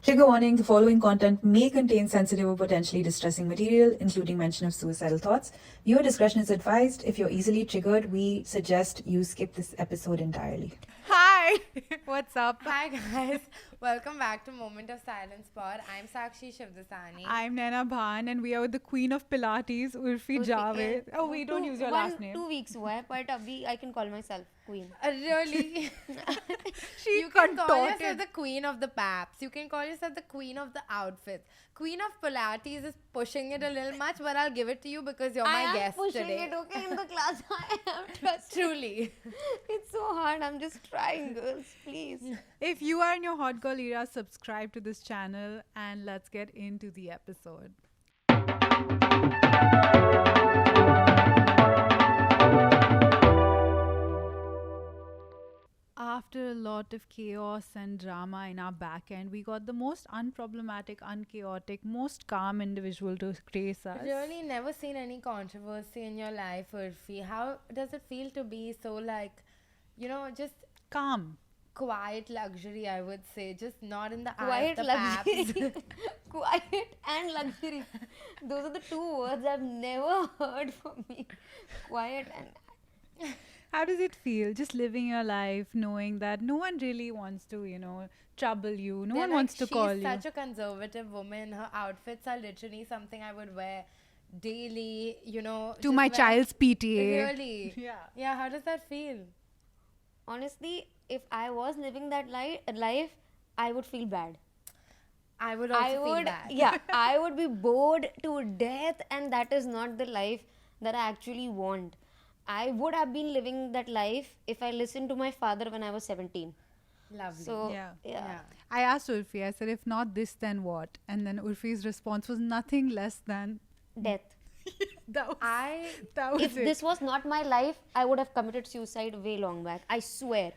Trigger warning: the following content may contain sensitive or potentially distressing material, including mention of suicidal thoughts. Viewer discretion is advised. If you're easily triggered, we suggest you skip this episode entirely. Hi, what's up? Hi guys, welcome back to Moment of Silence Pod. I'm Sakshi Shivdasani. I'm Naina Bhan, and we are with the Queen of Pilates, Urfi Javed. Oh, we don't use your last name. 2 weeks हुआ है, but अभी I can call myself queen. Really? She You can call yourself contorted. the queen of the paps. You can call yourself the queen of the outfits. Queen of Pilates is pushing it a little much, but I'll give it to you because you're my I am guest pushing today. it, okay, in the class. I am trust. Truly. It's so hard. I'm just trying, girls. Please. If you are in your hot girl era, subscribe to this channel and let's get into the episode. After a lot of chaos and drama in our back end, we got the most unproblematic, unchaotic, most calm individual to grace us. Really never seen any controversy in your life, Urfi. How does it feel to be so just Calm. quiet luxury, I would say, just not in the eye Quiet of the paps. luxury. Quiet and luxury. Those are the two words I've never heard from me. Quiet and... How does it feel just living your life knowing that no one really wants to, trouble you? No They're one like, wants to call she's you. such a conservative woman. Her outfits are literally something I would wear daily, To just my wear- child's PTA. Really? Yeah. Yeah, how does that feel? Honestly, if I was living that life, I would feel bad. I would also feel bad. Yeah, I would be bored to death, and that is not the life that I actually want. I would have been living that life if I listened to my father when I was 17. Lovely. So, Yeah. yeah. I asked Urfi, I said, if not this, then what? And then Urfi's response was nothing less than death. that was, I that was If it. this was not my life, I would have committed suicide way long back. I swear.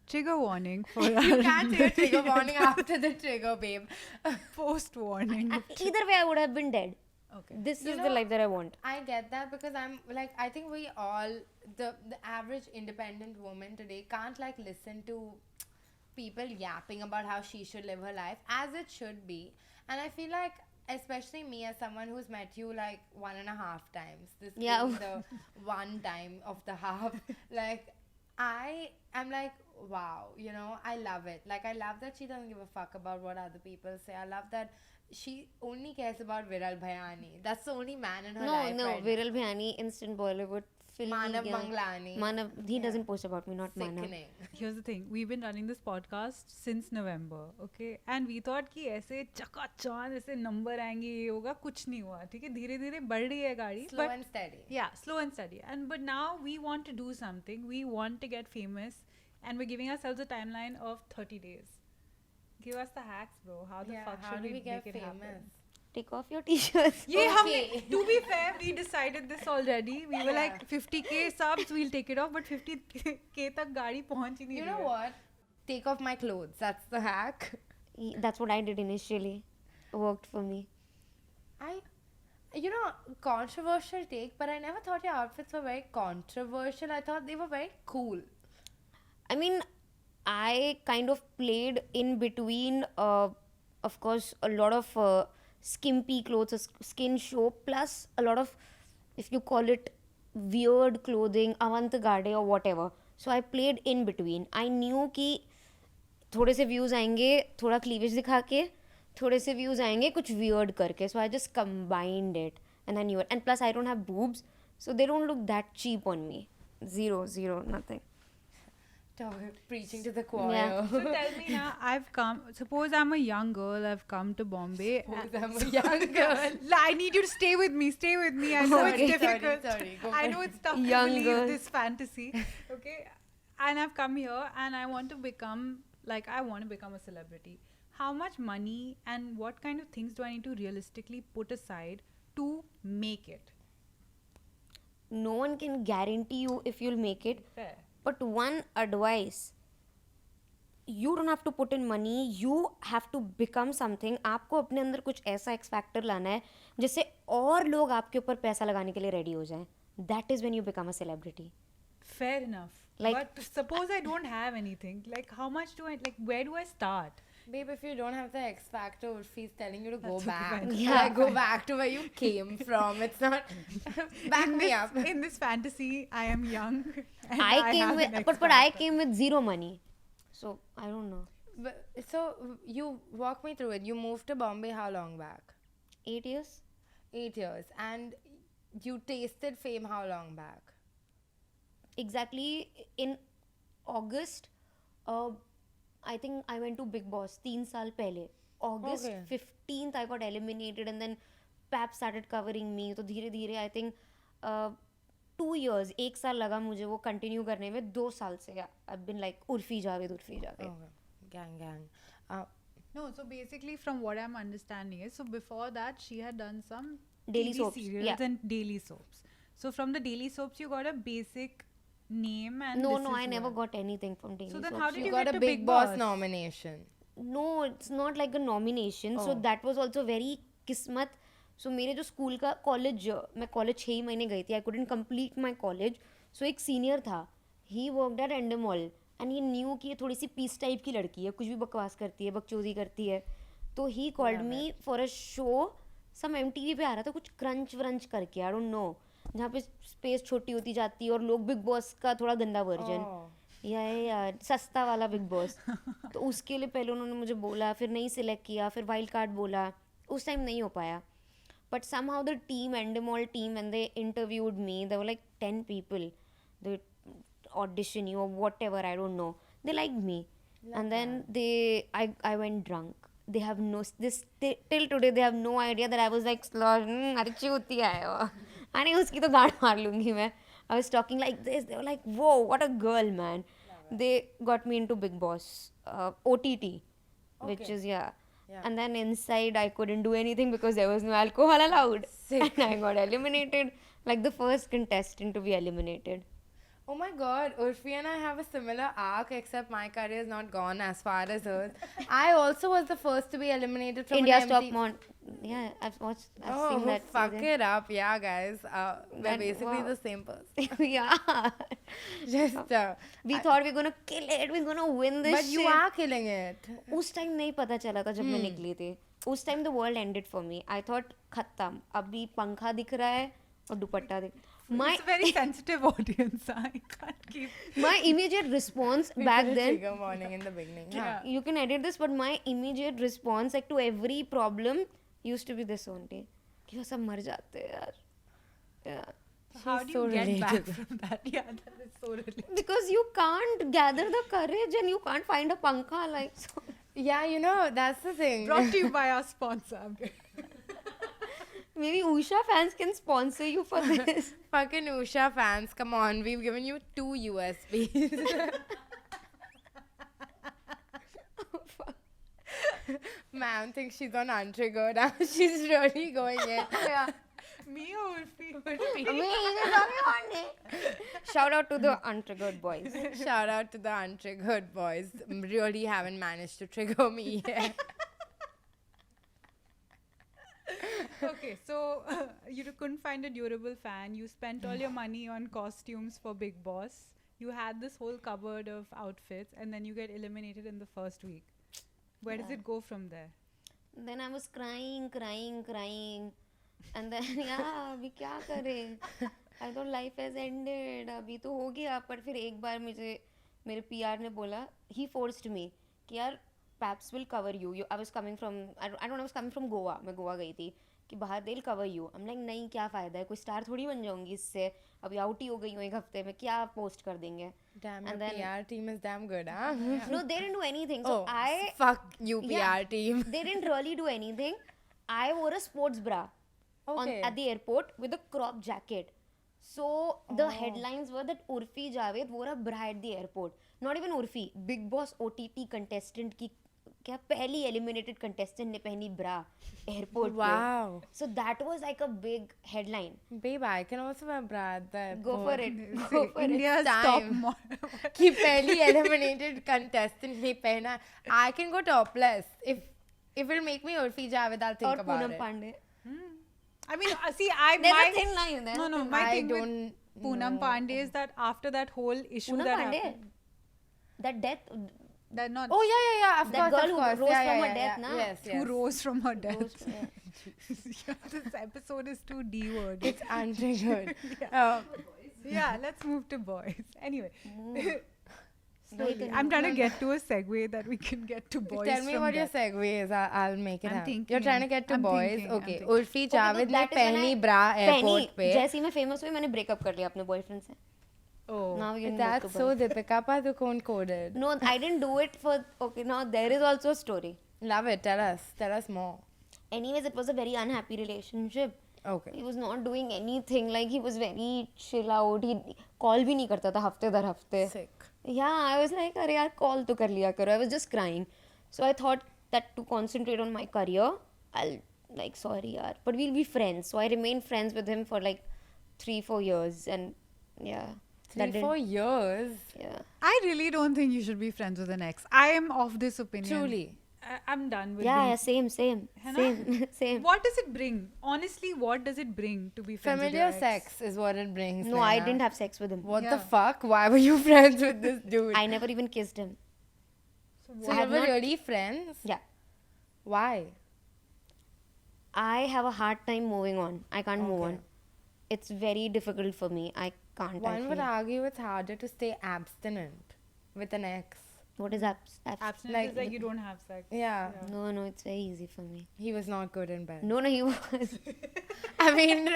Trigger warning for you our can't say a trigger warning after the trigger, babe. post warning. Either way, I would have been dead. Okay. This You is the know, life that I want. I get that because I'm like, I think we all, the average independent woman today can't listen to people yapping about how she should live her life as it should be. And I feel like, especially me as someone who's met you 1.5 times, this Yeah. being the one time of the half, I am wow, I love it. I love that she doesn't give a fuck about what other people say. I love that she only cares about Viral Bhayani. That's the only man in her life. No, right now. Viral Bhayani, instant Bollywood, film. Manav Manglani. Manav, he doesn't post about me, not Manav. Sickening. Here's the thing, we've been running this podcast since November, okay? And we thought कि ऐसे चकाचौंध ऐसे number आएंगे ये होगा कुछ नहीं हुआ ठीक है धीरे धीरे बढ़ रही है गाड़ी Slow and steady. yeah slow and steady but now we want to do something, we want to get famous, and we're giving ourselves a timeline of 30 days. Give us the hacks, bro. How the fuck how should do we we get make it happen? famous? Take off your t-shirts. Yeah, Okay. to be fair, we decided this already. We were like 50k subs, we'll take it off, but 50k tak gaadi pahunch hi nahi You rahi know hai. what? Take off my clothes. That's the hack. That's what I did initially. Worked for me. Controversial take, but I never thought your outfits were very controversial. I thought they were very cool. I mean, I kind of played in between, of course, a lot of skimpy clothes, skin show, plus a lot of, if you call it weird clothing, avant-garde or whatever. So I played in between. I knew कि थोड़े से views आएंगे थोड़ा cleavage दिखा के थोड़े से views आएंगे कुछ weird करके. So I just combined it and I knew it. And plus I don't have boobs, so they don't look that cheap on me. Zero, nothing. Preaching to the choir. Yeah. So tell me now, I've come, suppose I'm a young girl, I've come to Bombay. Suppose I'm a young girl. I need you to stay with me. I know Sorry, it's difficult. sorry, go I for know it. it's tough Young to believe girl. this fantasy. Okay. And I've come here and I want to become a celebrity. How much money and what kind of things do I need to realistically put aside to make it? No one can guarantee you if you'll make it. Fair. But one advice, you don't have to put in money, you have to become something. आपको अपने अंदर कुछ ऐसा x factor लाना है जिससे और लोग आपके ऊपर पैसा लगाने के लिए रेडी हो जाएं. That is when you become a celebrity. Fair enough. Like- but suppose I don't have anything. Like, how much do I, like, where do I start? Babe, if you don't have the X factor, Urfi's telling you to go That's okay, back. fine. Yeah. Like, go back to where you came from. It's not. Back me up. In this fantasy, I am young. And I came have with, an but I X-factor. came with zero money, so I don't know. But, so, you walk me through it. You moved to Bombay how long back? 8 years. 8 years. And you tasted fame how long back? Exactly in August, I think I went to Big Boss 3 साल पहले. August Okay. 15th I got eliminated and then Pap started covering me. तो धीरे धीरे I think 2 years, 1 साल लगा मुझे वो continue करने में. 2 साल से I've been like Urfi Javed. Okay. Gang. No, so basically, from what I'm understanding is, so before that, she had done some Daily TV soaps, serials yeah. and daily soaps. So from the daily soaps, you got a basic name and No, this no, is I never what. got anything from Daily So then Soaps. how did You you got get a to Big Boss nomination. No, it's not like a nomination. So Oh. that was also very किस्मत. So मेरे जो school का college, मैं college 6 महीने गई थी. I couldn't complete my college. So एक senior था. He worked at Endemol and he knew कि ये थोड़ी सी पीस टाइप की लड़की है, कुछ भी बकवास करती है, बकचोदी करती है. तो he called me for a show. Some MTV पे आ रहा था कुछ क्रंच व्रंच करके, I don't know, जहाँ पे स्पेस छोटी होती जाती है और लोग बिग बॉस का थोड़ा गंदा वर्जन. Oh. यार सस्ता वाला बिग बॉस. तो उसके लिए पहले उन्होंने मुझे बोला, फिर नहीं सिलेक्ट किया, फिर वाइल्ड कार्ड बोला. उस टाइम नहीं हो पाया. But somehow the team, Endemol team, when they interviewed me, there were like 10 people. They audition you or whatever, I don't know. They liked me. And then I went drunk. They have till today they have no idea that I was like अच्छी होती है वो. अरे उसकी तो गाड़ मार लूंगी मैं. I was talking like this. They were like, whoa, what a girl, man. They got me into Big Boss, OTT, which Okay. is, yeah. Yeah. And then inside, I couldn't do anything because there was no alcohol allowed. Sick. And I got eliminated, like the first contestant to be eliminated. Oh my god, Urfi and I have a similar arc, except my career is not gone as far as hers. I also was the first to be eliminated from India's an Top MTV. Model. Yeah, I've Oh, seen that fuck season. it up. Yeah, guys. We're That- basically wow. the same person. Yeah. Just, We thought we're gonna kill it, we're gonna win this but you shit. are killing it. उस time नहीं पता चला था जब मैं निकली थी. उस time the world ended for me. I thought खत्म, अभी पंखा दिख रहा है और दुपट्टा दिख. It's a very sensitive audience. I can't keep. My immediate response We back did a then, trigger warning in the beginning. Yeah. you can edit this, but my immediate response like to every problem used to be this only, कि वो सब मर जाते हैं यार. Yeah. How do you so get back relatable. from that? Yeah, that is so relatable. Because you can't gather the courage and you can't find a pankha like so. Yeah, you know, that's the thing. Brought to you by our sponsor. Maybe Usha fans can sponsor you for this. Fucking Usha fans, come on. We've given you 2 USBs. Ma'am thinks she's on Untriggered. She's really going in. Yeah. Me or Urfi? Shout out to the Untriggered boys. Shout out to the Untriggered boys. Really haven't managed to trigger me yet. Okay, so you couldn't find a durable fan. You spent all your money on costumes for Big Boss. You had this whole cupboard of outfits, and then you get eliminated in the first week. Where does Yeah. it go from there? Then I was crying. And then, yeah, अभी क्या करें? I thought life has ended. अभी तो हो गया. पर फिर एक बार मुझे मेरे PR ने बोला, he forced me कि यार Paps will cover you. I was coming from, I don't know, I was coming from Goa. मैं गोवा गई थी कि बाहर they'll cover you. I'm like नहीं, क्या फ़ायदा है, कोई स्टार थोड़ी बन जाऊंगी इससे. अभी आउट ही हो गई हूँ एक हफ्ते में, क्या पोस्ट कर देंगे? Damn, And your then- PR team is damn good, huh? No, they didn't do anything. So Oh, I fuck you, PR Yeah. team. they didn't really do anything. I wore a sports bra Okay. at the airport with a crop jacket. So the headlines were that Urfi Javed wore a bra at the airport. Not even Urfi, Big Boss OTT contestant की क्या पहली eliminated contestant ने पहनी bra airport पे. Wow. So that was like a big headline. Babe, I can also wear bra at the Go for airport. it. Go for it. India's top time. model. कि पहली eliminated contestant ने पहना. I can go topless. If it'll make me Urfi Javed, I'll think और about Poonam it. Pandey. I mean, see, There's my a thin line there. no, my I thing with don't Poonam know. Pandey is that after that whole issue Poonam that Pandey. happened, That death That not Oh yeah. Of That course, girl of who course. rose yeah, from her yeah, death, yeah. na? Yes, who yes. rose from her death. Rose- yeah. Yeah, this episode is too D-word. It's untriggered. Yeah, let's move to boys. Anyway, Wait slowly. a I'm trying to minute. get to a segue that we can get to boys. Tell me from what your that. segue is. I'll make it I'm happen. thinking. You're trying to get to I'm boys. thinking, I'm Okay. thinking. Urfi Javed ने that is when पहली I- bra airport पहनी पे. जैसे ही मैं famous हुई मैंने breakup कर लिया अपने बॉयफ्रेंड से. Oh, Now we can move That's to so boys. Deepika Padukone coded. No, I didn't do it for. Okay, now there is also a story. Love it. Tell us more. Anyways, it was a very unhappy relationship. Okay. He was not doing anything. Like he was very chill out. He call भी नहीं करता था हफ्ते दर हफ्ते. Sick. Yeah, I was like, अरे यार call तो कर लिया करो. I was just crying. So I thought that to concentrate on my career, I'll like sorry yaar, but we'll be friends. So I remained friends with him for like 3-4 years, and yeah, that 3-4 years. yeah. I really don't think you should be friends with an ex. I am of this opinion. Truly. I'm done with Yeah, being- yeah, same, है ना? same. What does it bring? Honestly, what does it bring to be friends Familiar with your ex? sex is what it brings. No, I Naina. didn't have sex with him. What the Yeah. fuck? Why were you friends with this dude? I never even kissed him. so I you have were not- really friends? Yeah. Why? I have a hard time moving on. I can't move Okay. on. It's very difficult for me. I can't. I One would feel. argue it's harder to stay abstinent with an ex. What is Abstinence Like- is like you don't have sex. Yeah. No, it's very easy for me. He was not good in bed. No, he was. I mean,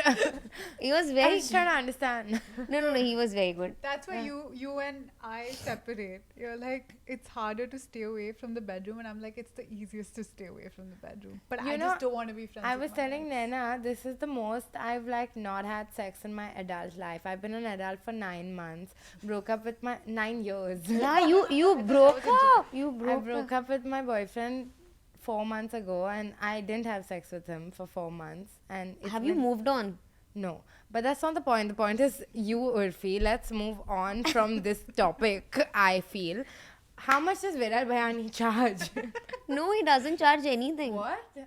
He was I'm very. just trying to understand. No, he was very good. That's why you and I separate. You're like, it's harder to stay away from the bedroom, and I'm like, it's the easiest to stay away from the bedroom. But You I know, just don't want to be friends. I with was my telling ex. Naina, this is the most I've like not had sex in my adult life. I've been an adult for 9 months. Broke up with my 9 years. Yeah, you broke up. You I broke broke up with my boyfriend 4 months ago, and I didn't have sex with him for 4 months. And it's Have you been- moved on? No, but that's not the point. The point is you, Urfi. Let's move on from this topic. I feel. How much does Viral Bhayani charge? No, he doesn't charge anything. What?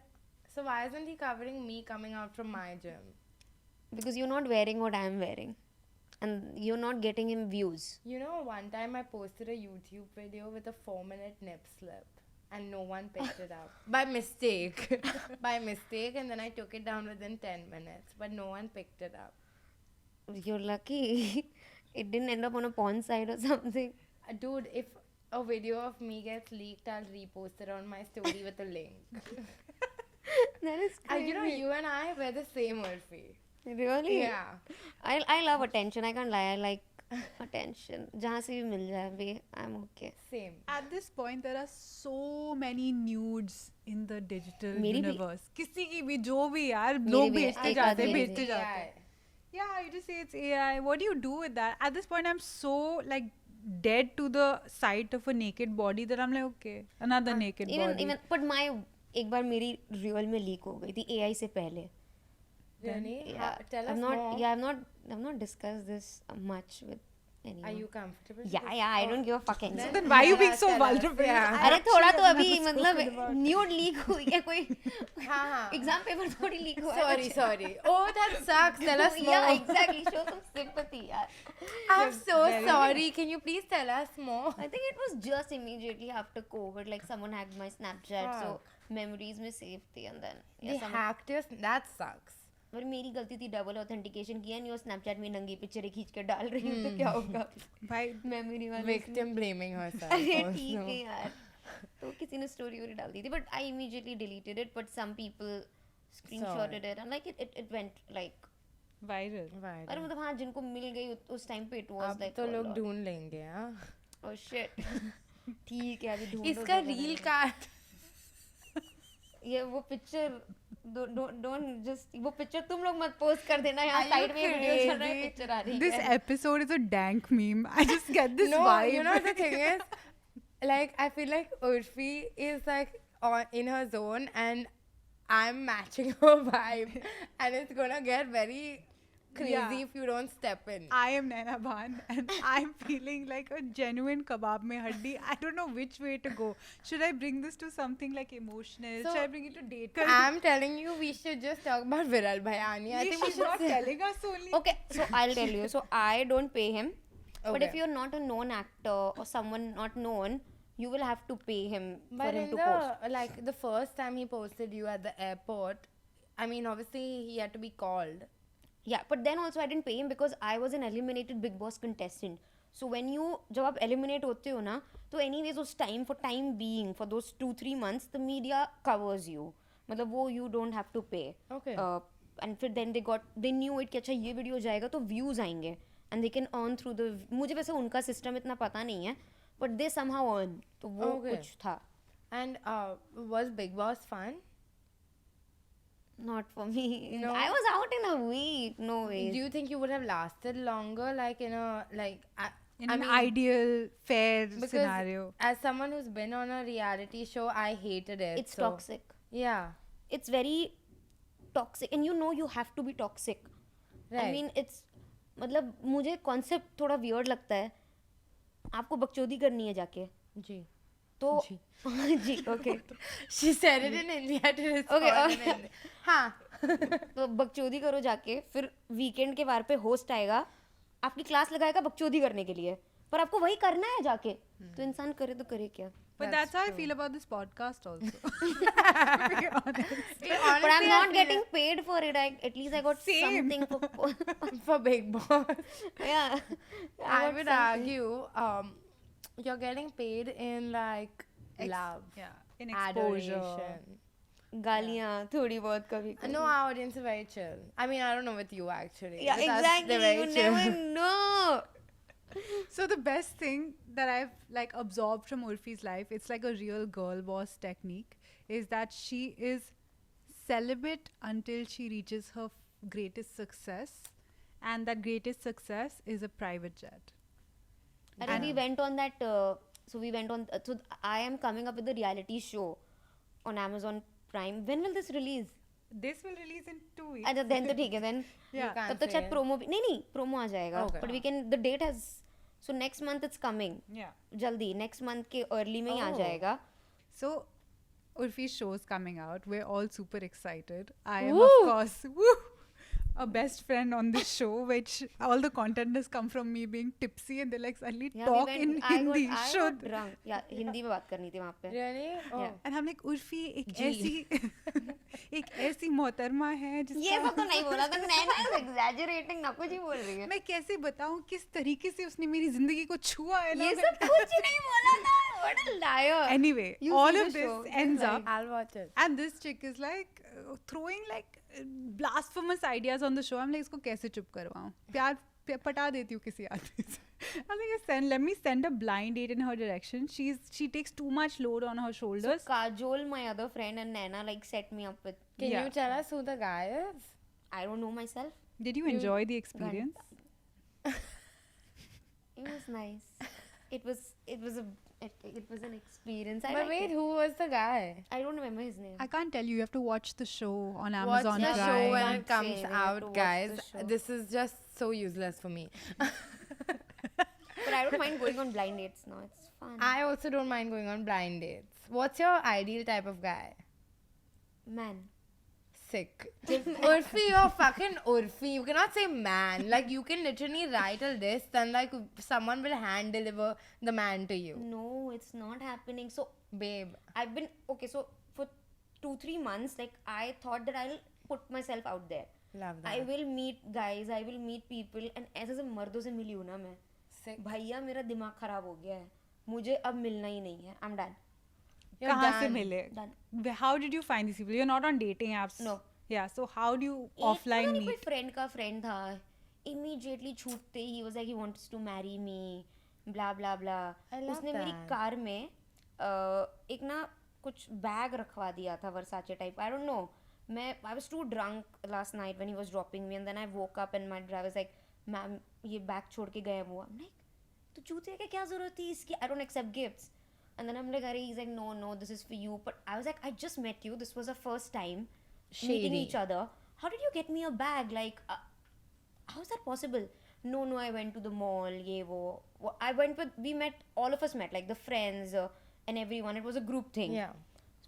So why isn't he covering me coming out from my gym? Because you're not wearing what I'm wearing. And you're not getting him views. You know, one time I posted a YouTube video with a 4-minute nip slip, and no one picked it up by mistake. By mistake, and then I took it down within 10 minutes, but no one picked it up. You're lucky. It didn't end up on a porn site or something. Dude, if a video of me gets leaked, I'll repost it on my story with a link. That is crazy. You know, you and I we're the same, Urfi. Really? Yeah. I love attention. I can't lie. I like attention. जहाँ से भी मिल जाए भी, I'm okay. Same. At this point, there are so many nudes in the digital मेरी भी- universe. किसी की भी जो भी यार मेरी लोग भी है, भेजते एक जाते आदमी भेजते है। जाते हैं. Yeah, you just say it's AI. What do you do with that? At this point, I'm so like dead to the sight of a naked body that I'm like, okay, another naked body. Even but my एक बार मेरी real में leak हो गई थी AI से पहले. Really? Yeah, Tell us I've not. more. Yeah, I've not discussed this much with anyone. Are you comfortable? to Yeah, this? I don't give a fuck anymore. Then why are you being so Tell us, vulnerable? yeah. I अरे actually थोड़ा have तो अभी never spoken मतलब about- nude leak हुई है कोई हाँ. Exam paper थोड़ी लीक हुआ है Sorry. Oh, that sucks. Tell us more. yeah exactly show some sympathy यार I'm so sorry. Can you please tell us more? I think it was just immediately after COVID like someone hacked my Snapchat so memories में save थी and then They hacked us. That sucks. पर मेरी गलती थी double authentication किया नहीं और Snapchat में नंगी पिक्चरें खींच के डाल रही हूँ तो क्या होगा Why? मेमोरी वाले Victim blaming herself. अरे also. ठीक है यार तो किसी ने स्टोरी वोरी डाल दी थी but I immediately deleted it but some people screenshotted it and like it went like Viral. Right. अरे मतलब हाँ जिनको मिल गई उस टाइम पे इट वाज अब लाइक तो लोग ढूंढ लेंगे हाँ. ओह शिट ठीक है अभी ढूंढो इसका जरा रील जरा। का ये वो पिक्चर डोंट जस्ट वो पिक्चर तुम लोग मत पोस्ट कर देना यहाँ Are you साइड में वीडियो चल रहा है Crazy. पिक्चर आ रही This है episode is a dank meme. I just get this no, vibe. you know the thing is, like I feel like Urfi is like in her zone, and I'm matching her vibe, and it's gonna get very crazy Yeah. if you don't step in. I am Naina Bhan and I'm feeling like a genuine kebab mein haddi. I don't know which way to go. Should I bring this to something like emotional? So, Should I bring it to date? I'm telling you, we should just talk about Viral Bhayani. I think we she's should not say- telling us only. Okay, so I'll tell you. So I don't pay him. But if Okay. you're not a known actor or someone not known, you will have to pay him for But him in to the post. like the first time he posted you at the airport, I mean, obviously he had to be called. Yeah, but then also I didn't pay him because I was an eliminated Big Boss contestant. So when you जब आप eliminate होते हो ना, तो anyways उस time for time being for those 2-3 months the media covers you. मतलब वो you don't have to pay. Okay. And फिर then they knew it कि अच्छा ये video जाएगा तो views आएंगे and they can earn through the मुझे वैसे उनका system इतना पता नहीं है but they somehow earn तो वो Okay. कुछ था. And was Big Boss fun? Not for me. No? I was out in a week. No way. Do you think you would have lasted longer, like in a like? In I an mean, ideal, fair because scenario. as someone who's been on a reality show, I hated it. It's so- toxic. Yeah. It's very toxic and you know you have to be toxic. I Right. mean it's मतलब मुझे concept थोड़ा weird लगता है. आपको बकचोदी करनी है जाके G. तो जी. जी okay She said it in India to respond Okay, in Hindi. हाँ. तो बकचोदी करो जाके फिर वीकेंड के वार पे होस्ट आएगा आपकी क्लास लगाएगा बकचोदी करने के लिए पर आपको वही करना है जाके तो इंसान करे तो करे क्या. But That's that's how I true. feel about this podcast also. To be honest. But I'm not getting paid for it. At least I got Same. something for For Big Boss. yeah. I got would something. argue, you're getting paid in like love, Yeah. In exposure. adoration. गालियाँ थोड़ी बहुत कभी कभी. No, our audience is very chill. I mean, I don't know with you actually. Yeah, With us, exactly. they're very You chill. never know. So the best thing that I've like absorbed from Urfi's life, it's like a real girl boss technique, is that she is celibate until she reaches her greatest success, and that greatest success is a private jet. And we went on that. So we went on. So I am coming up with a reality show on Amazon Prime. When will this release? This will release in 2 weeks. अच्छा then तो ठीक है then. Yeah. You can't तब तक say शायद it. promo भी नहीं promo आ जाएगा. Okay. But we can the date has. So next month it's coming. Yeah. जल्दी next month के early में ही आ Oh. जाएगा. So Urfi's show is coming out. We're all super excited. I am Woo! of course a best friend on this show, which all the content has come from me being tipsy, and they're like, "Suddenly Yeah, talk we went, in I Hindi." got Should. drunk. Yeah, Hindi में बात करनी थी वहाँ पे. Really? Oh. Yeah. And I'm like, Urfi, एक जी. ऐसी एक ऐसी मोहतरमा है ये जिसका सब तो नहीं बोला था. नैना is exaggerating. ना कुछ ही बोल रही है. मैं कैसे बताऊं किस तरीके से उसने मेरी जिंदगी को छुआ है ना. ये सब कुछ नहीं बोला था. What a liar. Anyway, You all see of the this show. ends Like- up, I'll watch it. and this chick is like throwing like blasphemous ideas on the show. I'm like, इसको कैसे चुप करवाऊं? पटा देती हूँ किसी आदमी से. I think let me send a blind date in her direction. She takes too much load on her So shoulders. Kajol, my other friend, and Naina like set me up with. Can Yeah. you tell us who the guy is? I don't know myself. Did you enjoy the experience? It was nice. It was an experience. I But liked wait, it. who was the guy? I don't remember his name. I can't tell you. You have to watch the show on Watch Amazon the Prime. show when Can't it comes say, we have to out, watch guys. the show. This is just so useless for me. But I don't mind going on blind dates now. It's fun. I also don't mind going on blind dates. What's your ideal type of guy? Man. Sick. Urfi, you're fucking Urfi. You cannot say man. Like, you can literally write a list and, like, someone will hand deliver the man to you. No, it's not happening. So Babe. I've been okay. So for 2-3 months, like I thought that I'll put myself out there. Love that. I will meet guys. I will meet people. And ऐसे से मर्दों से मिली हूँ ना मैं. Sick. भैया मेरा दिमाग खराब हो गया है. मुझे अब मिलना ही नहीं है. I'm done. You're कहाँ से done. मिले? Done. How did you find these people? You're not on dating apps. No. Yeah. So how do you एक offline पता नहीं कोई meet? friend का friend था. Immediately छूटते ही he was like he wants to marry me. Blah blah blah. I love उसने मेरी that. Car में एक ना कुछ बैग रखवा दिया था Versace type. I don't know. I was too drunk last night when he was dropping me, and then I woke up and my driver was like, "Ma'am, ये बैग छोड़ के गए वो." I'm like, तो जूते की क्या जरूरत थी इसकी? I don't accept gifts. And then I'm like, "Arey," he's like, "No, this is for you." But I was like, I just met you. This was our first time meeting Shady. each other. How did you get me a bag? Like, how is that possible? No, I went to the mall. Ye wo. I went with. We met. All of us met. Like the friends and everyone. It was a group thing. Yeah.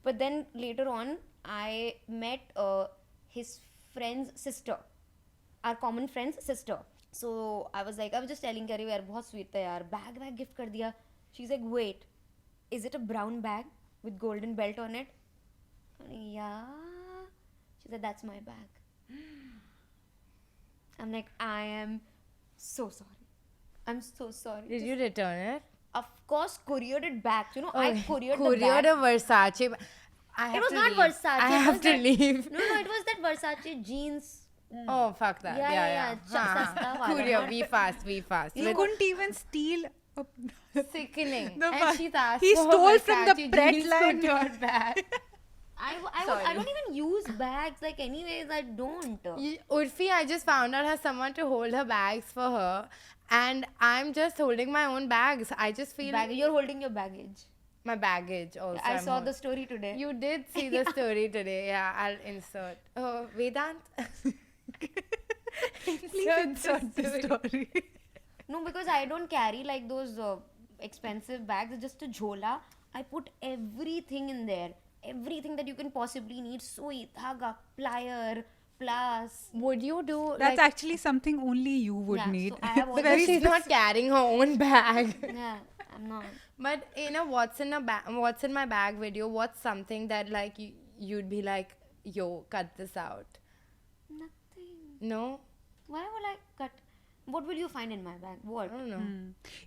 But then later on, I met his friend's sister, our common friend's sister. So I was just telling Kari, यार बहुत sweet था यार, bag gift कर दिया. She's like, wait, is it a brown bag with golden belt on it? Yeah. She said, that's my bag. I'm like, I am so sorry. I'm so sorry. Did you return it? Of course, couriered it back. You know, I couriered the Couriered bag. a Versace. I have It was to not leave. Versace. I it have was to that, leave. No, it was that Versace jeans. Oh, fuck that. Yeah. Haan. Sasta wala, Courier, not- be fast. You With couldn't even steal. sickening. The And fact- she's asked he for stole from the Versace Pret jeans line. couture bag. I Sorry. don't even use bags. Like, anyways, I don't. Urfi, I just found out has someone to hold her bags for her, and I'm just holding my own bags. I just feel You're holding your baggage. my baggage also. I I'm saw hold- the story today. You did see the story today. Yeah, I'll insert. Oh, Vedant. Please insert the story. No, because I don't carry like those expensive bags. It's just a jhola. I put everything in there. Everything that you can possibly need. Sui, dhaga, plier, plus. Would you do That's like, actually something only you would Yeah, need. so I have all because Very she's not carrying her own bag. Yeah, I'm not. But in a what's in my bag video, what's something that like you'd be like, yo, cut this out? Nothing. No? Why would I cut? What will you find in my bag? What? I don't know.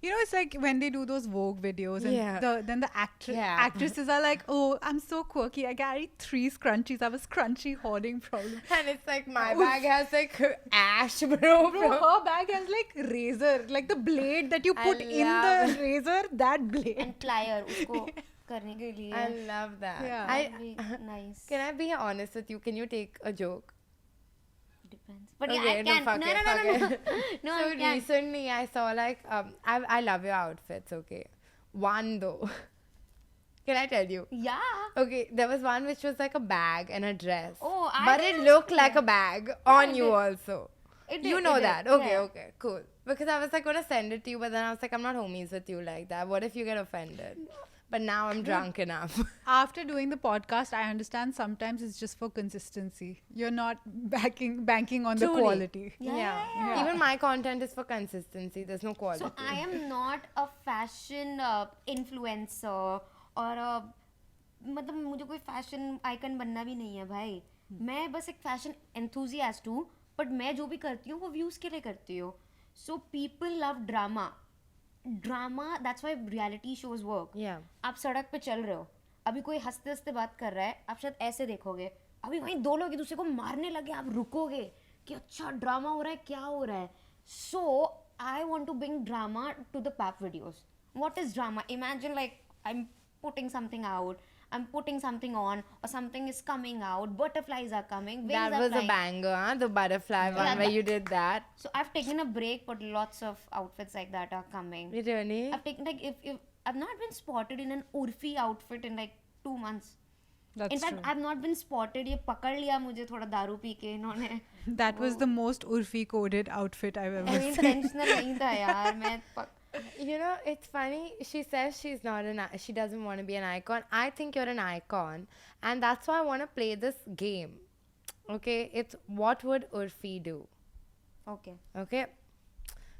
You know, it's like when they do those Vogue videos, and Yeah. then the Yeah. actresses are like, "Oh, I'm so quirky. I carry 3 scrunchies. I have a scrunchie hoarding problem." And it's like my bag has like ash, bro. Bro, her bag has like razor, like the blade that you I put in love- the razor. That blade. And plier, usko करने के लिए. I love that. Yeah. Very nice. Can I be honest with you? Can you take a joke? Depends. But Okay, yeah, I no, can. fuck No, it, no, no, no, fuck no. No, So I can. recently I saw like I love your outfits. Okay, one though. Can I tell you? Yeah. Okay, there was one which was like a bag and a dress. Oh, I but did it also looked see like that. a bag on it you did. also. It You did, know it did, that. Okay, yeah. okay, cool. Because I was like gonna send it to you, but then I was like, I'm not homies with you like that. What if you get offended? But now I'm drunk enough. After doing the podcast, I understand sometimes it's just for consistency. You're not banking on the Truly. quality. Yeah. Even my content is for consistency. There's no quality. So I am not a fashion influencer और मतलब मुझे कोई fashion icon बनना भी नहीं है भाई. मैं बस एक फैशन एंथुजियास्ट हूँ, बट मैं जो भी करती हूँ वो व्यूज के लिए करती हूँ. So people love drama. Drama, that's why reality shows work. Yeah. आप सड़क पे चल रहे हो, अभी कोई हंसते हंसते बात कर रहा है, आप शायद ऐसे देखोगे, अभी वहीं दो लोग एक दूसरे को मारने लगे, आप रुकोगे कि अच्छा ड्रामा हो रहा है, क्या हो रहा है. So I want to bring drama to the pap videos. What is drama? Imagine like I am putting something out, I'm putting something on, or something is coming out, butterflies are coming, wings That are was a flying. banger, huh? The butterfly one Yeah, where you did that. So I've taken a break, but lots of outfits like that are coming. Really? I've taken like if I've not been spotted in an Urfi outfit in like 2 months. That's In fact, true. I've not been spotted. ये पकड़ लिया मुझे थोड़ा दारू P के इन्होंने. That was the most Urfi coded outfit I've ever seen. Intentional नहीं था यार. मैं You know, it's funny. She says she's not she doesn't want to be an icon. I think you're an icon, and that's why I want to play this game. Okay, it's what would Urfi do? okay. Okay,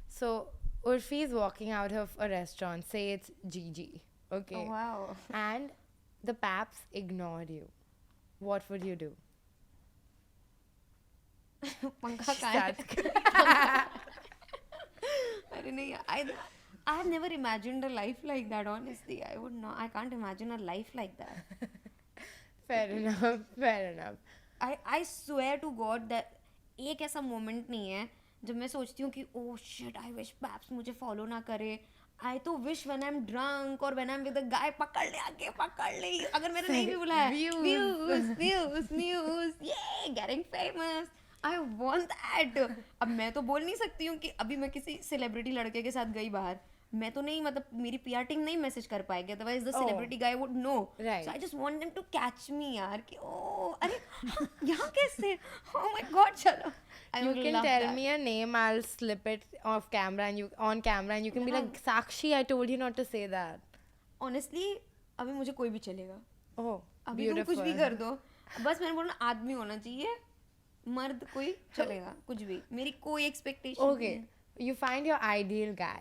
so Urfi is walking out of a restaurant. Say it's Gigi. Okay, Oh, wow. and the paps ignored you. What would you do? पंखा कहाँ है? अरे नहीं, I have never imagined a life like that. Honestly, I would not. I can't imagine a life like that. Fair enough. Fair enough. I swear to God that एक ऐसा moment नहीं है जब मैं सोचती हूँ कि oh shit I wish paps मुझे फॉलो ना करे. आई तो wish when I am drunk और when I am with a guy पकड़ ले आगे पकड़ ले, अगर मैंने नहीं भी बुलाया व्यूज ये getting famous. I want that. अब मैं तो बोल नहीं सकती हूँ कि अभी मैं किसी सेलिब्रिटी लड़के के साथ गई बाहर, मैं तो नहीं, मतलब मेरी पीआर टीम नहीं मैसेज कर पाएगी, otherwise the celebrity guy would know. Right. So I just want them to catch me यार कि ओ अरे यहाँ कैसे, oh my god, चलो. I You would can love tell that. me a name. I'll slip it off camera, and you on camera, and you can be like, Sakshi, I told you not to say that. Honestly, अभी मुझे कोई भी चलेगा. Oh, अभी तुम कुछ भी कर दो, बस मैंने बोला आदमी होना चाहिए, मर्द कोई चलेगा, कुछ भी, मेरी कोई expectation Okay, you find your ideal guy.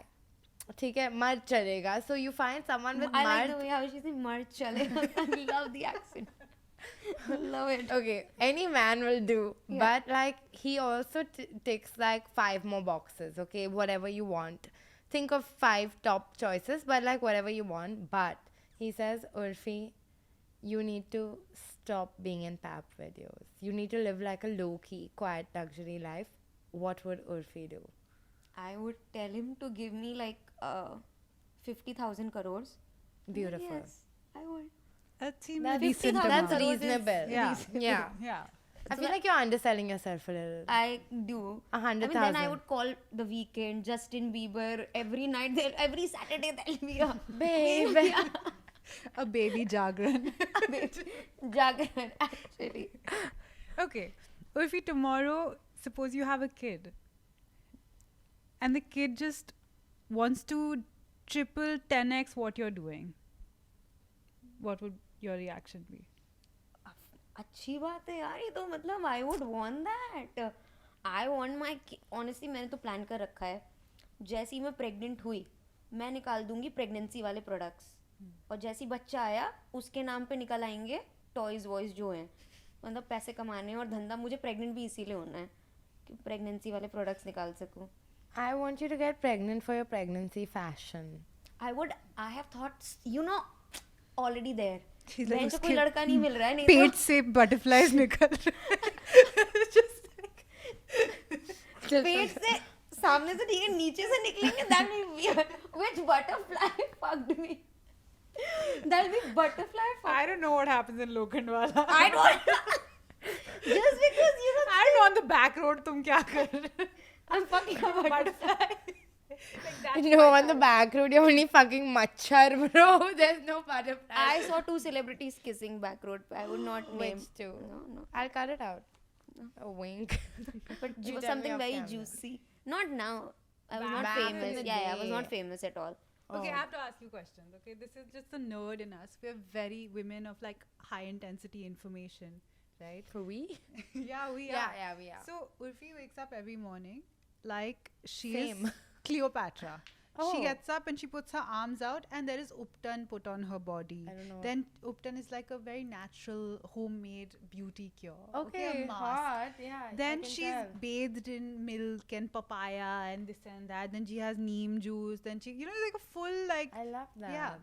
ठीक है, मर चलेगा. So you find someone with I like the mud. way how she said "mar chalega." I love the accent. Love it. Okay, any man will do. Yeah. But like he also ticks like 5 more boxes. Okay, whatever you want. Think of 5 top choices, but like whatever you want. But he says, Urfi, you need to stop being in pap videos. You need to live like a low-key, quiet luxury life. What would Urfi do? I would tell him to give me like 50,000 crores. Beautiful. Yes, I would. That seems That's, decent that's amount. crores is reasonable. Yeah. Yeah. Yeah. I feel like you're underselling yourself a little. I do. 100,000. I mean, then I would call The Weeknd, Justin Bieber every night. Every Saturday there'll be a Babe. A baby Jagran. Jagran, actually. Okay. Urfi, tomorrow, suppose you have a kid. And the kid just wants to triple 10x what you're doing. What would your reaction be? अच्छी बात है यार, ये तो मतलब I would want that. I want my honestly मैंने तो plan कर रखा है. जैसे ही मैं प्रेग्नेंट हुई मैं निकाल दूंगी प्रेगनेंसी वाले प्रोडक्ट्स, और जैसे ही बच्चा आया उसके नाम पे निकल आएंगे टॉयज वॉयज जो हैं. मतलब पैसे कमाने और धंधा मुझे प्रेग्नेंट भी इसीलिए होना है कि प्रेगनेंसी वाले प्रोडक्ट्स निकाल सकूं. I want you to get pregnant for your pregnancy fashion. I have thought, you know, already there. She's like, बहन को कोई उसके लड़का नहीं मिल रहा है, नहीं पेट से butterflies निकल Just तो पेट से सामने से ठीक है, नीचे से निकलेंगे. That will be weird. Which butterfly fucked me? That'll be butterfly fucked. I don't know what happens in Lokhandwala. I don't. Just because you know. I don't know on the back road तुम क्या कर रहे हो? I'm fucking a butterfly. Like that. No, on the back road, you're only fucking machar, bro. There's no butterfly. I saw 2 celebrities kissing back road. I would not name. Which two? No. I'll cut it out. A wink. But You was tell me something off very camera. juicy. Not now. I was not Back in famous. the Yeah, I was day. not famous at all. Okay, Oh. I have to ask you questions. Okay, this is just the nerd in us. We're very women of like high intensity information, right? For we? Yeah, we Yeah, are. yeah, we are. So Urfi wakes up every morning like she Same. is Cleopatra. Oh. She gets up and she puts her arms out, and there is Upton put on her body. I don't know. Then Upton is like a very natural, homemade beauty cure. Okay, a mask. hot. Yeah. Then I can she's tell. bathed in milk and papaya and this and that. Then she has neem juice. Then she, you know, like a full like. I love that. Yeah.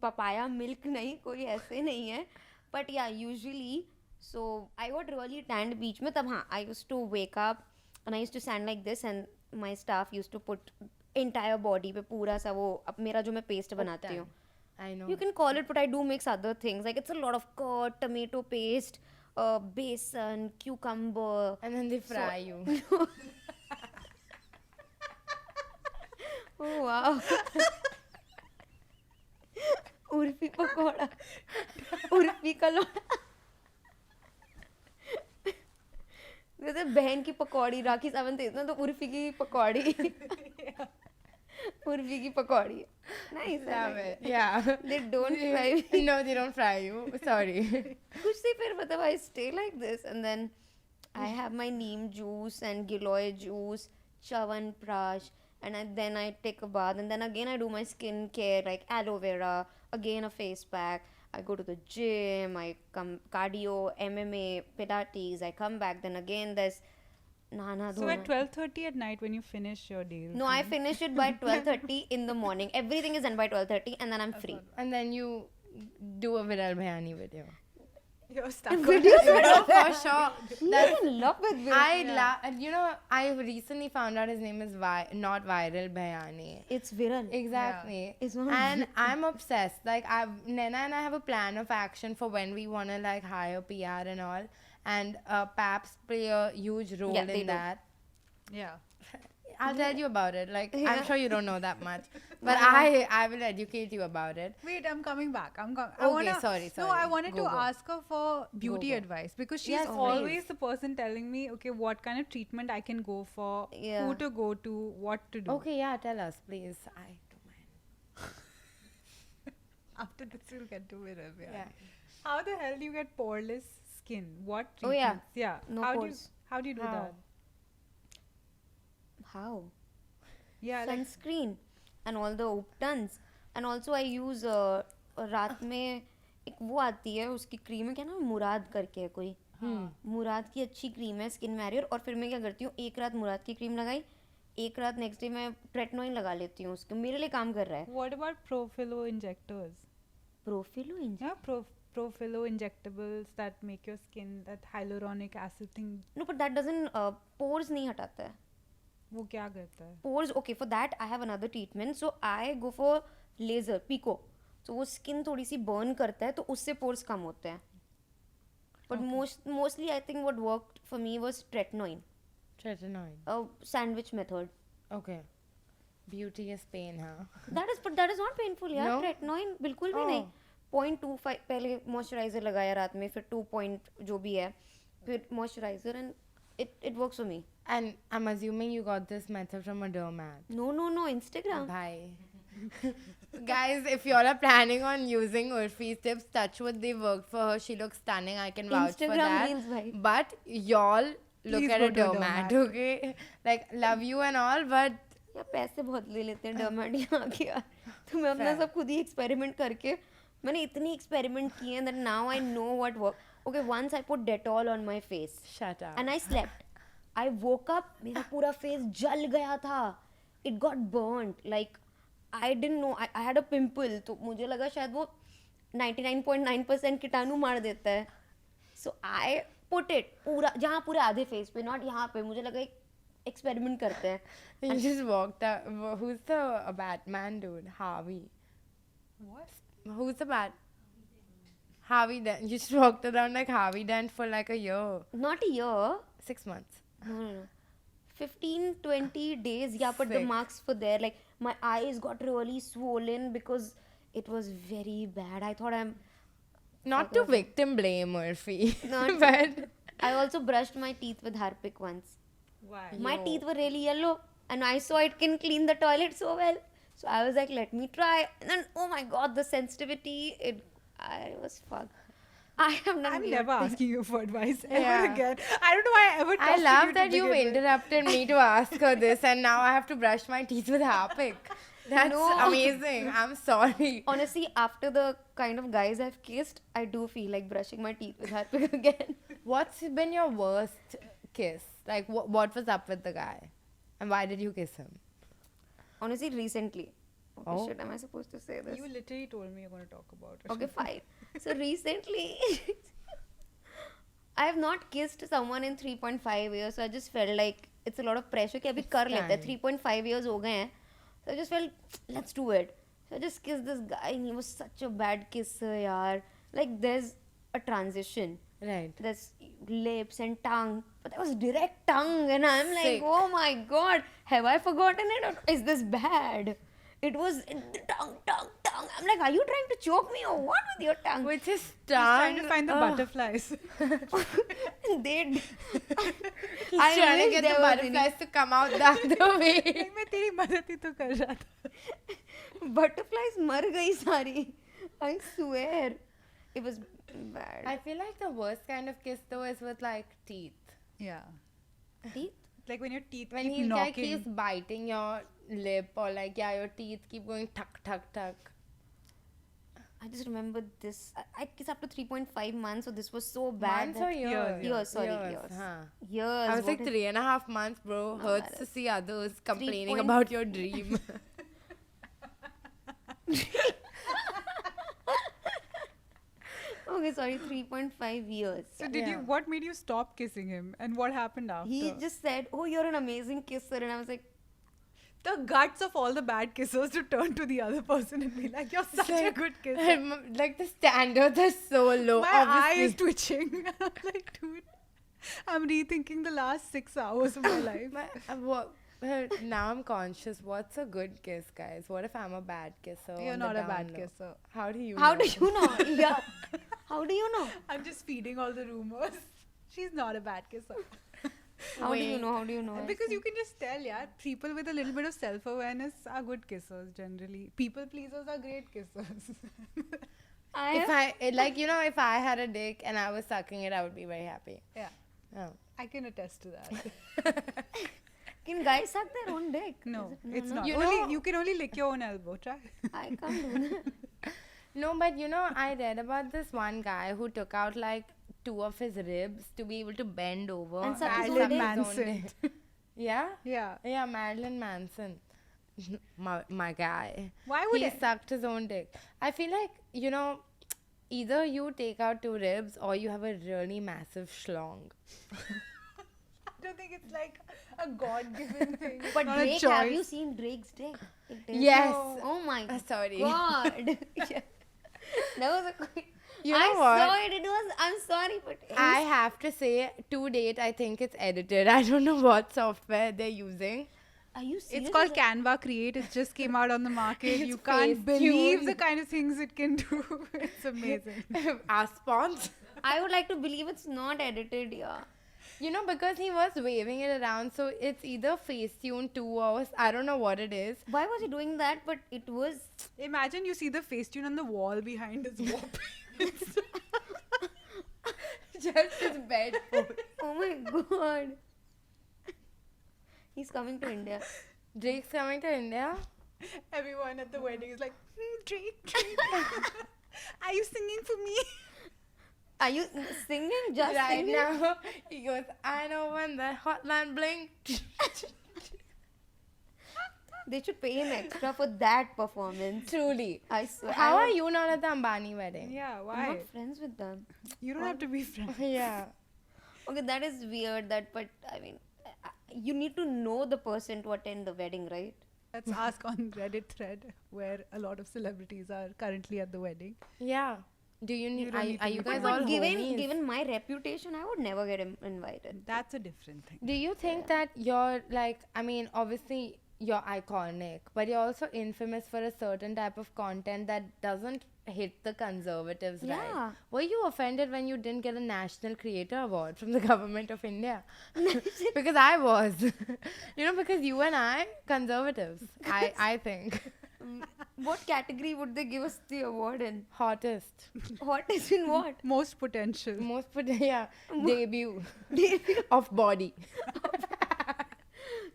Papaya milk नहीं, कोई ऐसे नहीं है. But yeah, usually, so I got really tanned beach में. तब हाँ, I used to wake up and I used to stand like this, and my staff used to put entire body पे पूरा सा वो अब मेरा जो मैं paste बनाती हूँ. I know. You can call it, but I do mix other things. Like it's a lot of curd, tomato paste, besan, cucumber. And then they fry you. Oh wow. Urfi pakora, Urfi का लोड़ा. जैसे बहन की पकौड़ी, राखी सावंत इतना तो उर्फी की पकौड़ी. उर्फी की पकौड़ी. Nice. I Love like it. Yeah. They don't fry me. No, they don't fry you. Sorry. कुछ नहीं, फिर मतलब I stay like this, and then I have my neem juice and giloy juice, Chyawanprash, and then I take a bath, and then again I do my skincare like aloe vera, again a face pack. I go to the gym, I come cardio, MMA, Pilates, I come back, then again there's Nana So at 12:30 at night when you finish your day. No, I finish it by 12:30 in the morning. Everything is done by 12:30, and then I'm free. And then you do a Viral Bhayani video. You're stuck. No, for sure. That's in love with Viral. You know, I recently found out his name is not Viral Bhayani. It's viral. Exactly. It's not And I'm obsessed. Like Nena and I have a plan of action for when we want to like hire PR and all. And PAPs play a huge role Yeah, they in do. that. Yeah. I'll tell you about it. Like Yeah. I'm sure you don't know that much, but I will educate you about it. Wait, I'm coming back. Okay, sorry. No, I wanted Go, to go. ask her for beauty go. advice because she's Yes, always the person telling me, okay, what kind of treatment I can go for, Yeah. who to go to, what to do. Okay, yeah, tell us, please. I don't mind. After this, we'll get to it. Yeah. How the hell do you get poreless skin? What Oh, yeah. treatments? Yeah. No how pores. how do you do How? that? How? Yeah, like sunscreen and all the Uptons. And also I use रात में एक वो आती है उसकी cream है क्या ना मुराद करके है कोई मुराद की अच्छी क्रीम है स्किन मैरियर और फिर मैं क्या करती हूँ एक रात मुराद की क्रीम लगाई एक रात नेक्स्ट डे मैं ट्रेटनॉइन लगा लेती हूँ उसके मेरे लिए काम कर रहा है what about Profilo injectors? प्रोफिलो Yeah, Profilo injectables that make your skin that hyaluronic acid thing. No but that doesn't pores नहीं हटाता है वो क्या करता है? pores okay for that I have another treatment so I go for laser pico so वो skin थोड़ी सी burn करता है तो उससे pores कम होते हैं but mostly I think what worked for me was tretinoin Tretinoin. a sandwich method Okay. Beauty is pain, huh? that is not painful यार No? tretinoin बिल्कुल भी नहीं 0.25 पहले moisturizer लगाया रात में फिर 2 point जो भी है फिर moisturizer and it works for me And I'm assuming you got this method from a dermat. no Instagram Bye. Guys, if y'all are planning on using Urfi's tips, touch wood, they worked for her. She looks stunning. I can vouch for Instagram that. reels, bhai. But y'all look Please at go a to a dermat, dermat. okay? Like, love you and all, but यार पैसे बहुत ले लेते हैं डर्मेट यहाँ के यार तो मैं अपना Fair. सब खुद ही एक्सपेरिमेंट करके मैंने इतनी एक्सपेरिमेंट किए हैं that now I know what work okay once I put Dettol on my face shut up. And I slept I woke up मेरा पूरा फेस जल गया था it got burned like I didn't know I had a pimple तो मुझे लगा शायद वो 99.9% कीटाणु मार देता है सो आई पुट इट पूरा जहाँ पूरे आधे फेस पे नॉट यहाँ पे मुझे लगा एक एक्सपेरिमेंट करते हैं You just walked out. Who's the Batman dude? Harvey. What? Who's the Harvey Dent. You just walked around like Harvey Dent for like a year. Not a year 6 months. No. 15-20 days, yeah, but the Sick. marks were there. Like, my eyes got really swollen because it was very bad. I thought I'm. Not to victim blame Murphy, Not- but I also brushed my teeth with Harpic once. Why? My Yo. teeth were really yellow, and I saw it can clean the toilet so well. So I was like, let me try. And then, oh my god, the sensitivity, I was fucked. I have done I'm weird never things. asking you for advice ever Yeah. again. I don't know why I ever I trusted love you to that you begin with. interrupted me to ask her this, and now I have to brush my teeth with Harpic. That's No. amazing. I'm sorry. Honestly, after the kind of guys I've kissed, I do feel like brushing my teeth with Harpic again. What's been your worst kiss? Like, what was up with the guy? And why did you kiss him? Honestly, recently. Okay, Oh. shit, am I supposed to say this? You literally told me you're going to talk about it. Okay, fine. So recently, I have not kissed someone in 3.5 years. So I just felt like it's a lot of pressure कि अभी कर लेते हैं. 3.5 years हो गए हैं. So I just felt let's do it. So I just kissed this guy and he was such a bad kisser, yaar. Like there's a transition. Right. There's lips and tongue, but that was direct tongue, and I'm like, Sick. oh my god, have I forgotten it or is this bad? It was tongue. I'm like, are you trying to choke me or what with your tongue? Which is Just trying to tongue. find the Ugh. butterflies. they. He's I trying to wish get there the was butterflies to come out the other way. Like, मैं तेरी मदद ही तो कर रहा था. Butterflies मर गई सारी. I swear, it was bad. I feel like the worst kind of kiss though is with like teeth. Yeah. Teeth? Like when your teeth When keep he's like knocking. he's biting your lip or like yeah your teeth keep going tuck. I just remember this. I kissed after 3.5 months, so this was so bad. Months or that- years? Years, sorry, years. Huh. Years. I was like what is- 3.5 months, bro. No, Hurts that to is see others complaining 3 about your dream. Okay, sorry, 3.5 years. So did you? Yeah. What made you stop kissing him, and what happened after? He just said, "Oh, you're an amazing kisser," and I was like, the guts of all the bad kissers to turn to the other person and be like, "You're such a Like, good kisser." like the standards are so low. My eye obviously. is twitching. I'm like, dude, I'm rethinking the last 6 hours of my life. Now I'm conscious. What's a good kiss, guys? What if I'm a bad kisser? You're on the not a down bad low? kisser. How do you? "How know? do you know?" Yeah. How do you know? I'm just feeding all the rumors. She's not a bad kisser. How do you Wait. know? How do you know? Because you can just tell, yeah, people with a little bit of self-awareness are good kissers generally. People pleasers are great kissers. If if I had a dick and I was sucking it, I would be very happy. Yeah, Oh. I can attest to that. Can guys suck their own dick? No, Is it- it's not. You only, know- you can only lick your own elbow. Try. I can't do that. No, but you know, I read about this one guy who took out like 2 of his ribs to be able to bend over And suck his own suck dick. Manson. dick. Yeah? Yeah. Yeah, Marilyn Manson. my guy. Why would he it? sucked his own dick? I feel like, you know, either you take out 2 ribs or you have a really massive schlong. I don't think it's like a God-given thing. It's But not a Drake, have choice. you seen Drake's dick? It is. Yes. Oh my Sorry. god. Yeah. That was a quick. You know I what? saw it. It was. I'm sorry, but it I was- have to say, to date, I think it's edited. I don't know what software they're using. Are you serious? It's called Canva Create. It just came out on the market. You It's can't believe Facetune. the kind of things it can do. It's amazing. Our spons. I would like to believe it's not edited. Yeah. You know, because he was waving it around, so it's either Facetune 2 or I don't know what it is. Why was he doing that? But it was. Imagine you see the Facetune on the wall behind his wop. Just his bed. Oh my god. He's coming to India. Drake's coming to India. Everyone at the wedding is like, Drake. Are you singing for me? Are you singing? Just Right singing? now, he goes, I know when the hotline blinked. They should pay him extra for that performance. Truly. I swear. How I are you not at the Ambani wedding? Yeah, I'm why? not friends with them. You don't have to be friends. Yeah. Okay, that is weird. But I mean, you need to know the person to attend the wedding, right? Let's ask on Reddit thread where a lot of celebrities are currently at the wedding. Yeah. Do you need, don't need are to you be guys friends. all But given homies? given my reputation, I would never get invited. That's a different thing. Do you think that you're like, I mean, obviously you're iconic, but you're also infamous for a certain type of content that doesn't hit the conservatives, right? Yeah. Were you offended when you didn't get a National Creator Award from the government of India? Because I was. You know, because you and I, conservatives, I think. What category would they give us the award in? Hottest. What is in what? Most potential. Most yeah, debut Debut. of body.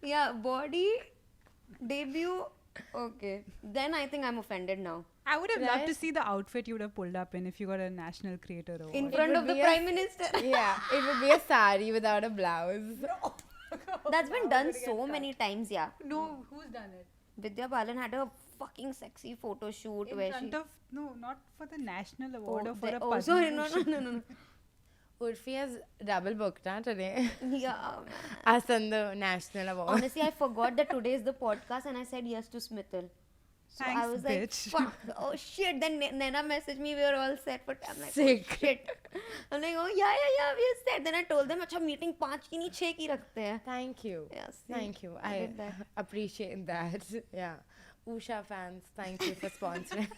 Yeah, body, debut. Okay. Then I think I'm offended now. I would have loved to Right? see the outfit you would have pulled up in if you got a National Creator Award. In front would of the be a- Prime Minister. Yeah, it would be a sari without a blouse. That's been done so many times, yeah. No, who's done it? Vidya Balan had a fucking sexy photo shoot In where front she. of, no, not for the National Award or for the- a oh, Padma sorry, no, no, Bhushan. no, no. Urfi has double booked today. Yeah, man. Us on the national award. Honestly, I forgot that today is the podcast and I said yes to Smithil. So I Thanks, was bitch. like, fuck, oh shit. Then Nena messaged me, we were all set, but I'm like, Sick. oh shit. I'm like, oh yeah, we are set. Then I told them, अच्छा meeting 5 की नहीं 6 की रखते हैं. Thank you. Yes, Thank you. I I did that. appreciate that. Yeah. Usha fans, thank you for sponsoring.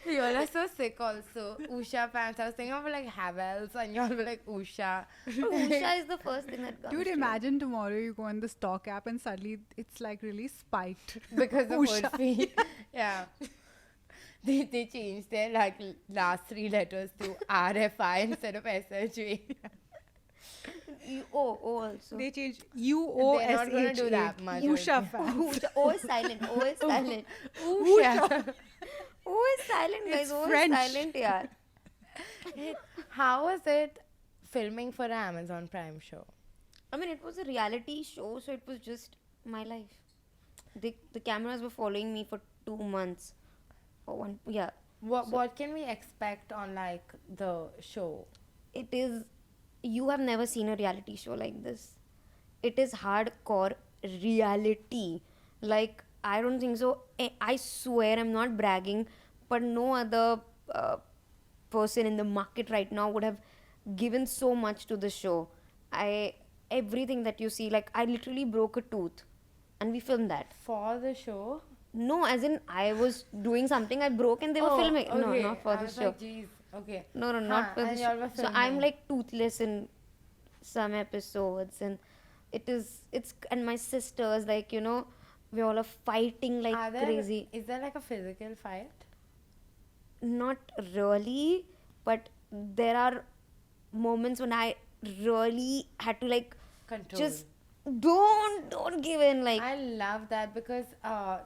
You all are so sick also. Usha fans. I was thinking of like Havels and you all were like Usha. Usha is the first thing that comes Dude, to imagine tomorrow you go on the stock app and suddenly it's like really spiked. Because of Usha. Urfi. Yeah. They changed their like last 3 letters to RFI instead of SHV. Oh, also. They changed UOSH. They're not gonna do that much, Usha right? fans. Usha. O is silent. O is silent. Usha. O is silent, guys. It's O French. is silent, yeah. How was it filming for an Amazon Prime show? I mean, it was a reality show, so it was just my life. The cameras were following me for 2 months. For one, yeah. What can we expect on like the show? It is. You have never seen a reality show like this. It is hardcore reality. Like, I don't think so. I swear, I'm not bragging, but no other person in the market right now would have given so much to the show. Everything that you see, like, I literally broke a tooth, and we filmed that. For the show? No, as in I was doing something I broke and they were filming. No, okay. not for I the was show. like, geez. Okay. No, not for the and show. y'all were So I'm filming. like toothless in some episodes, and it's and my sisters, like, you know, we all are fighting like Are there- crazy. Is there like a physical fight? Not really, but there are moments when I really had to like Control. just don't give in. Like, I love that because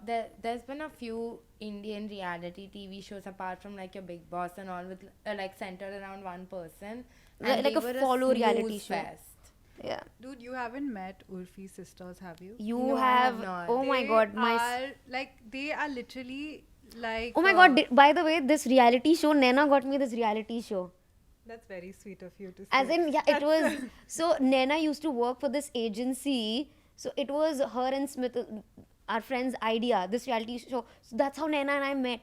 there's been a few Indian reality TV shows apart from like your Big Boss and all with like centered around one person. And Like they a were follow reality snooze show. fest. yeah. Dude, you haven't met Urfi's sisters, have you? You No, I have have. not. Oh my They god, are, like, they are literally like. Oh my god, by the way, this reality show, Nena got me this reality show. That's very sweet of you to say. As in, yeah, it was. So, Nena used to work for this agency. So, it was her and Smith, our friend's idea, this reality show. So, that's how Nena and I met.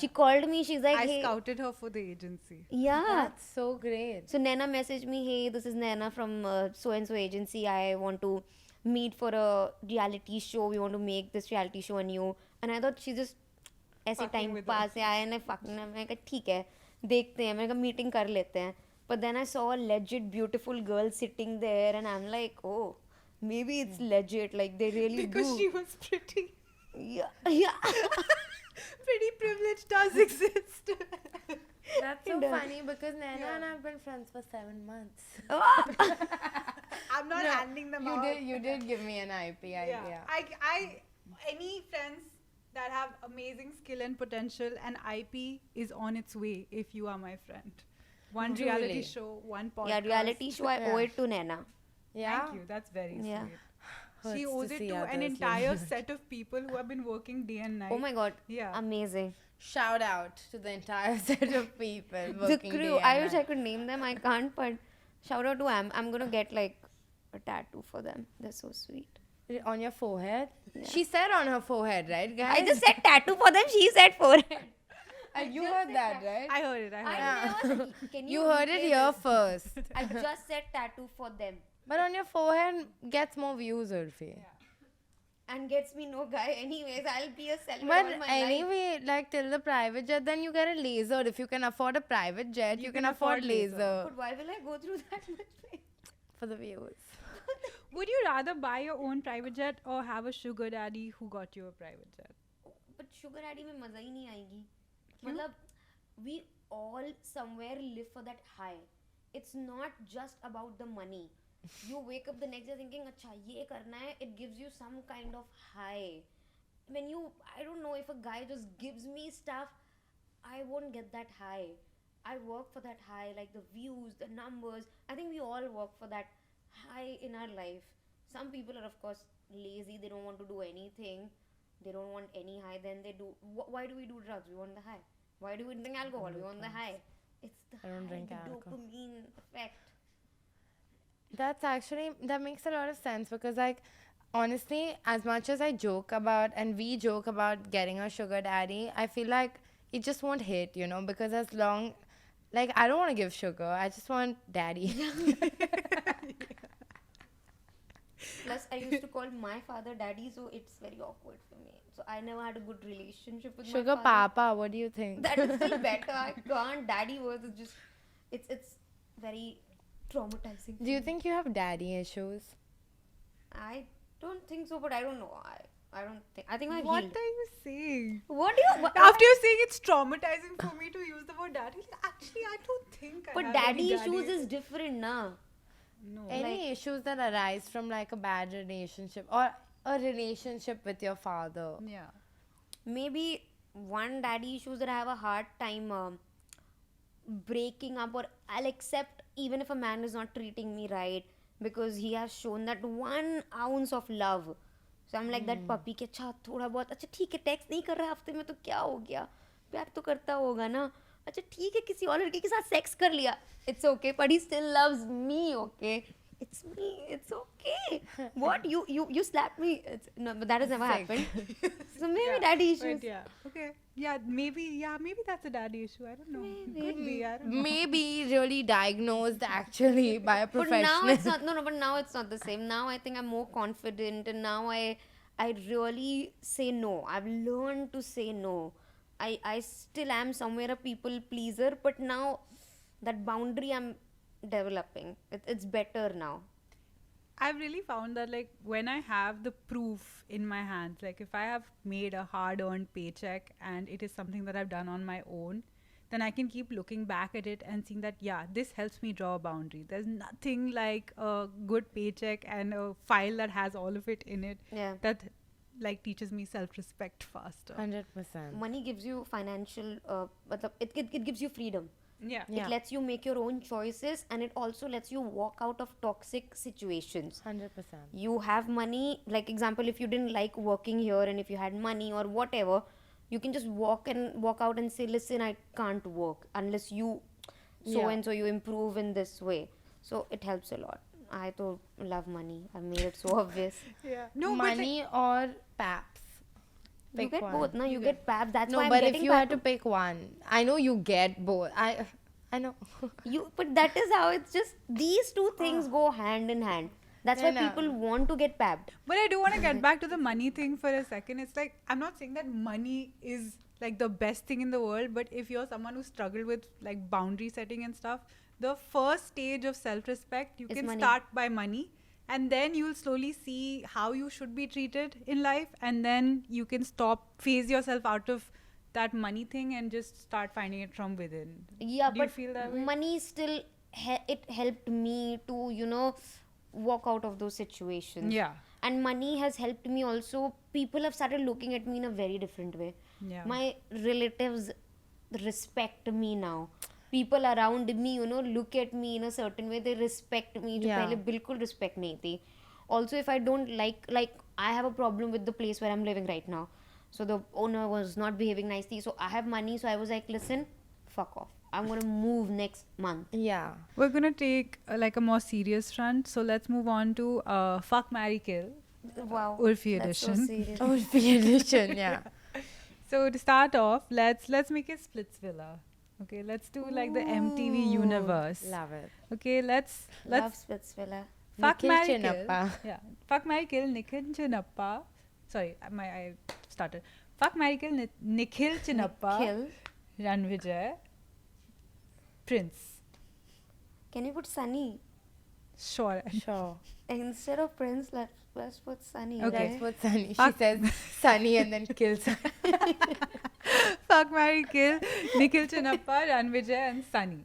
She called me, she's like, I hey. scouted her for the agency. Yeah. That's so great. So Nena messaged me, hey, this is Nena from so and so agency. I want to meet for a reality show. We want to make this reality show on you. And I thought she just ऐसे Fucking time with pass है आया ना fucking मैंने कहा ठीक है देखते हैं मैंने कहा meeting कर लेते हैं. But then I saw a legit beautiful girl sitting there and I'm like, oh, maybe it's legit. Like they really Because do. she was pretty. Yeah. Pretty privilege does exist. That's so It does. funny because Naina and I have been friends for 7 months. I'm not handing them You out. did give me an IP idea. Any friends that have amazing skill and potential and IP is on its way if you are my friend. One reality Really? show, one podcast. Yeah, reality show. I owe Yeah. it to Nena. Yeah. Thank you. That's very Yeah. sweet. Hurts She to owes it see to an others entire like that. set of people who have been working day and night. Oh my god. Yeah. Amazing. Shout out to the entire set of people The working crew. day I and wish night. I could name them. I can't. But shout out to I'm gonna get like a tattoo for them. They're so sweet. On your forehead? Yeah. She said on her forehead, right, guys? I just said tattoo for them. She said forehead. You heard that, right? I heard it. I heard it. I never said. Can You heard it replay here this? first. I just said tattoo for them But on your forehead gets more views, Urfi. and gets me no guy. Anyways, I'll be a celibate But all my life. anyway, like till the private jet, then you get a laser. If you can afford a private jet, you can afford laser. But why will I go through that much pain? For the views. Would you rather buy your own private jet or have a sugar daddy who got you a private jet? But sugar daddy में मजा ही नहीं आएगी. मतलब we all somewhere live for that high. It's not just about the money. You wake up the next day thinking, अच्छा ये करना है. It gives you some kind of high. When you, I don't know, if a guy just gives me stuff, I won't get that high. I work for that high, like the views, the numbers. I think we all work for that high in our life. Some people are, of course, lazy. They don't want to do anything. They don't want any high. Then they do. Why do we do drugs? We want the high. Why do we drink alcohol? We want the high. It's the I don't high, drink the alcohol. dopamine effect. That makes a lot of sense because, like, honestly, as much as I joke about and we joke about getting a sugar daddy, I feel like it just won't hit, because as long, like, I don't want to give sugar. I just want daddy. Plus, I used to call my father daddy, so it's very awkward for me. So I never had a good relationship with Sugar my father. papa, what do you think? That is still better. I can't. Daddy words is just, it's very traumatizing. Do you think you have daddy issues? I don't think so, but I don't know. I don't think. I think I've What healed. are you saying? What do you? After you're saying it's traumatizing for me to use the word daddy, actually, I don't think I But have daddy any issues is different, na. No. Any issues that arise from like a bad relationship or a relationship with your father? Yeah. Maybe one daddy issues that I have a hard time breaking up, or I'll accept even if a man is not treating me right because he has shown that 1 ounce of love. So I'm like that puppy कि अच्छा थोड़ा बहुत अच्छा ठीक है text नहीं कर रहा है हफ्ते में तो क्या हो गया प्यार तो करता होगा ना अच्छा ठीक है किसी और लड़के के साथ सेक्स कर लिया it's okay but he still loves me okay it's me it's okay what you slapped me no but that has never happened so maybe daddy issues But yeah. Okay. Yeah, maybe that's a daddy issue. I don't know. Could be. I don't know. Maybe really diagnosed actually by a But professional. now it's not. No, but now it's not the same. Now I think I'm more confident, and now I really say no. I've learned to say no. I still am somewhere a people pleaser, but now that boundary I'm developing. It's better now. I've really found that, like, when I have the proof in my hands, like if I have made a hard-earned paycheck and it is something that I've done on my own, then I can keep looking back at it and seeing that, yeah, this helps me draw a boundary. There's nothing like a good paycheck and a file that has all of it in it Yeah. that like teaches me self-respect faster. 100%. Money gives you financial, it gives you freedom. Yeah. Yeah. It lets you make your own choices, and it also lets you walk out of toxic situations. 100%. You have money, like example, if you didn't like working here and if you had money or whatever, you can just walk out and say, listen, I can't work unless you so Yeah. and so you improve in this way. So it helps a lot. I too love money. I made it so obvious. Yeah. No, but like, Money or PAPs? You Pick get one. both, no? You get PAP. That's No, why I'm but if getting you had PAP. to pick one, I know you get both. I know. But that is how it's just these two things go hand in hand. That's why Yeah, no. people want to get papped. But I do want to get back to the money thing for a second. It's like, I'm not saying that money is like the best thing in the world, but if you're someone who struggled with like boundary setting and stuff, the first stage of self-respect, you Is can money. start by money, and then you'll slowly see how you should be treated in life, and then you can phase yourself out of that money thing and just start finding it from within. Yeah, Do but you feel that way? money still it helped me to walk out of those situations. Yeah. And money has helped me also. People have started looking at me in a very different way. Yeah. My relatives respect me now. People around me, look at me in a certain way. They respect me. जो Yeah. पहले बिल्कुल respect नहीं थी. Also, if I don't like I have a problem with the place where I'm living right now. So the owner was not behaving nicely. So I have money. So I was like, listen, fuck off. I'm gonna move next month. Yeah. We're going to take like a more serious front. So let's move on to Fuck, Marry, Kill. Wow. Urfi that's so edition. serious. Oh, the edition, yeah. So to start off, let's make it Splitsvilla. Okay, let's do like the MTV universe. Love it. Okay, let's Love Splitsvilla. fuck, Nikhil marry, kill. Chinnappa. Yeah, fuck, marry, kill Nikhil Chinnappa. Sorry, I started. Fuck, marry, kill Nikhil Chinnappa, Kill. Ranvijay, Prince. Can you put Sunny? Sure. Sure. Instead of Prince, let's put Sunny. Okay. That's what Sunny. She Fuck. says Sunny and then kills her. Fuck, marry, kill Nikhil Chinnappa, Ranvijay, and Sunny.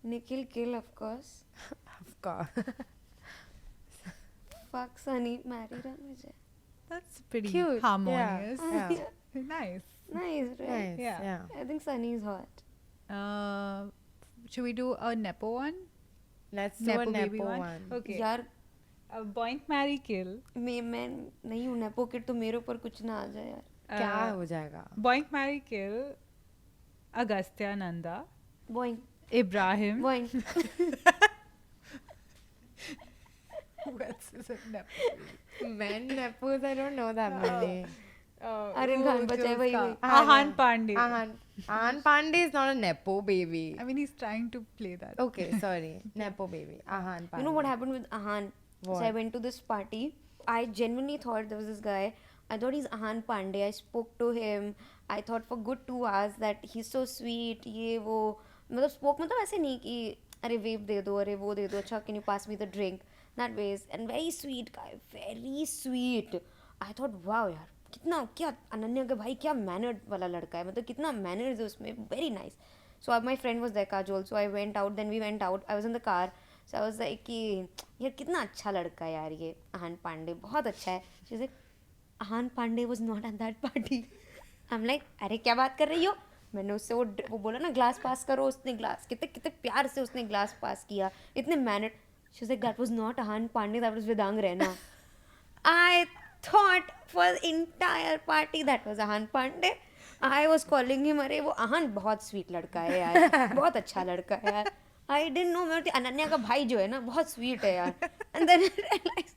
Nikhil kill, of course. Of course. Fuck Sunny, marry Ranvijay. That's pretty Cute. harmonious. Yeah. Nice. Nice, right? Nice. Yeah. Yeah. I think Sunny is hot. Should we do a Nepo one? Let's do Nepo a baby Nepo one? one. Okay. यार Boink, marry, kill. मैं नहीं हूँ nepo kid तो मेरे ऊपर कुछ ना आ जाए यार. क्या हो जाएगा? Boink, marry, kill Agastya Nanda, Boing, Ibrahim. boing. Who else is a Nepo? Men Nepos, I don't know that many. Aryan Khan बचा है वही वही. Ahan Pandey. Ahan Pandey is not a Nepo baby. I mean, he's trying to play that. Okay, sorry. Nepo baby. Ahan Pandey. You know what happened with Ahan? So I What? went to this party. I genuinely thought there was this guy. I thought he's Ahan Pandey. I spoke to him. I thought for good 2 hours that he's so sweet. ये वो मतलब spoke मतलब ऐसे नहीं कि अरे wave दे दो अरे वो दे दो अच्छा can you pass me the drink that ways and very sweet guy very sweet. I thought wow यार कितना क्या अनन्या का भाई क्या मैनर्ड वाला लड़का है मतलब कितना मैनर्स है उसमें very nice. So my friend was there Kajol so I went out then we went out I was in the car so I was like कि यार कितना अच्छा लड़का है यार ये आहान पांडे बहुत अच्छा है. She was like Ahaan Pandey was not at that party. I'm like अरे क्या बात कर रही हो. मैंने उससे वो बोला ना ग्लास पास करो उसने ग्लास कितने कितने प्यार से उसने ग्लास पास किया इतने mannered. She was like that was not Aahan Panday that was Vedang Raina. I thought for the entire party that was Aahan Panday. I was calling him अरे वो आहान बहुत स्वीट लड़का है यार बहुत अच्छा लड़का है यार. I didn't know मैं अनन्या का भाई जो है ना बहुत स्वीट है यार. And then I realized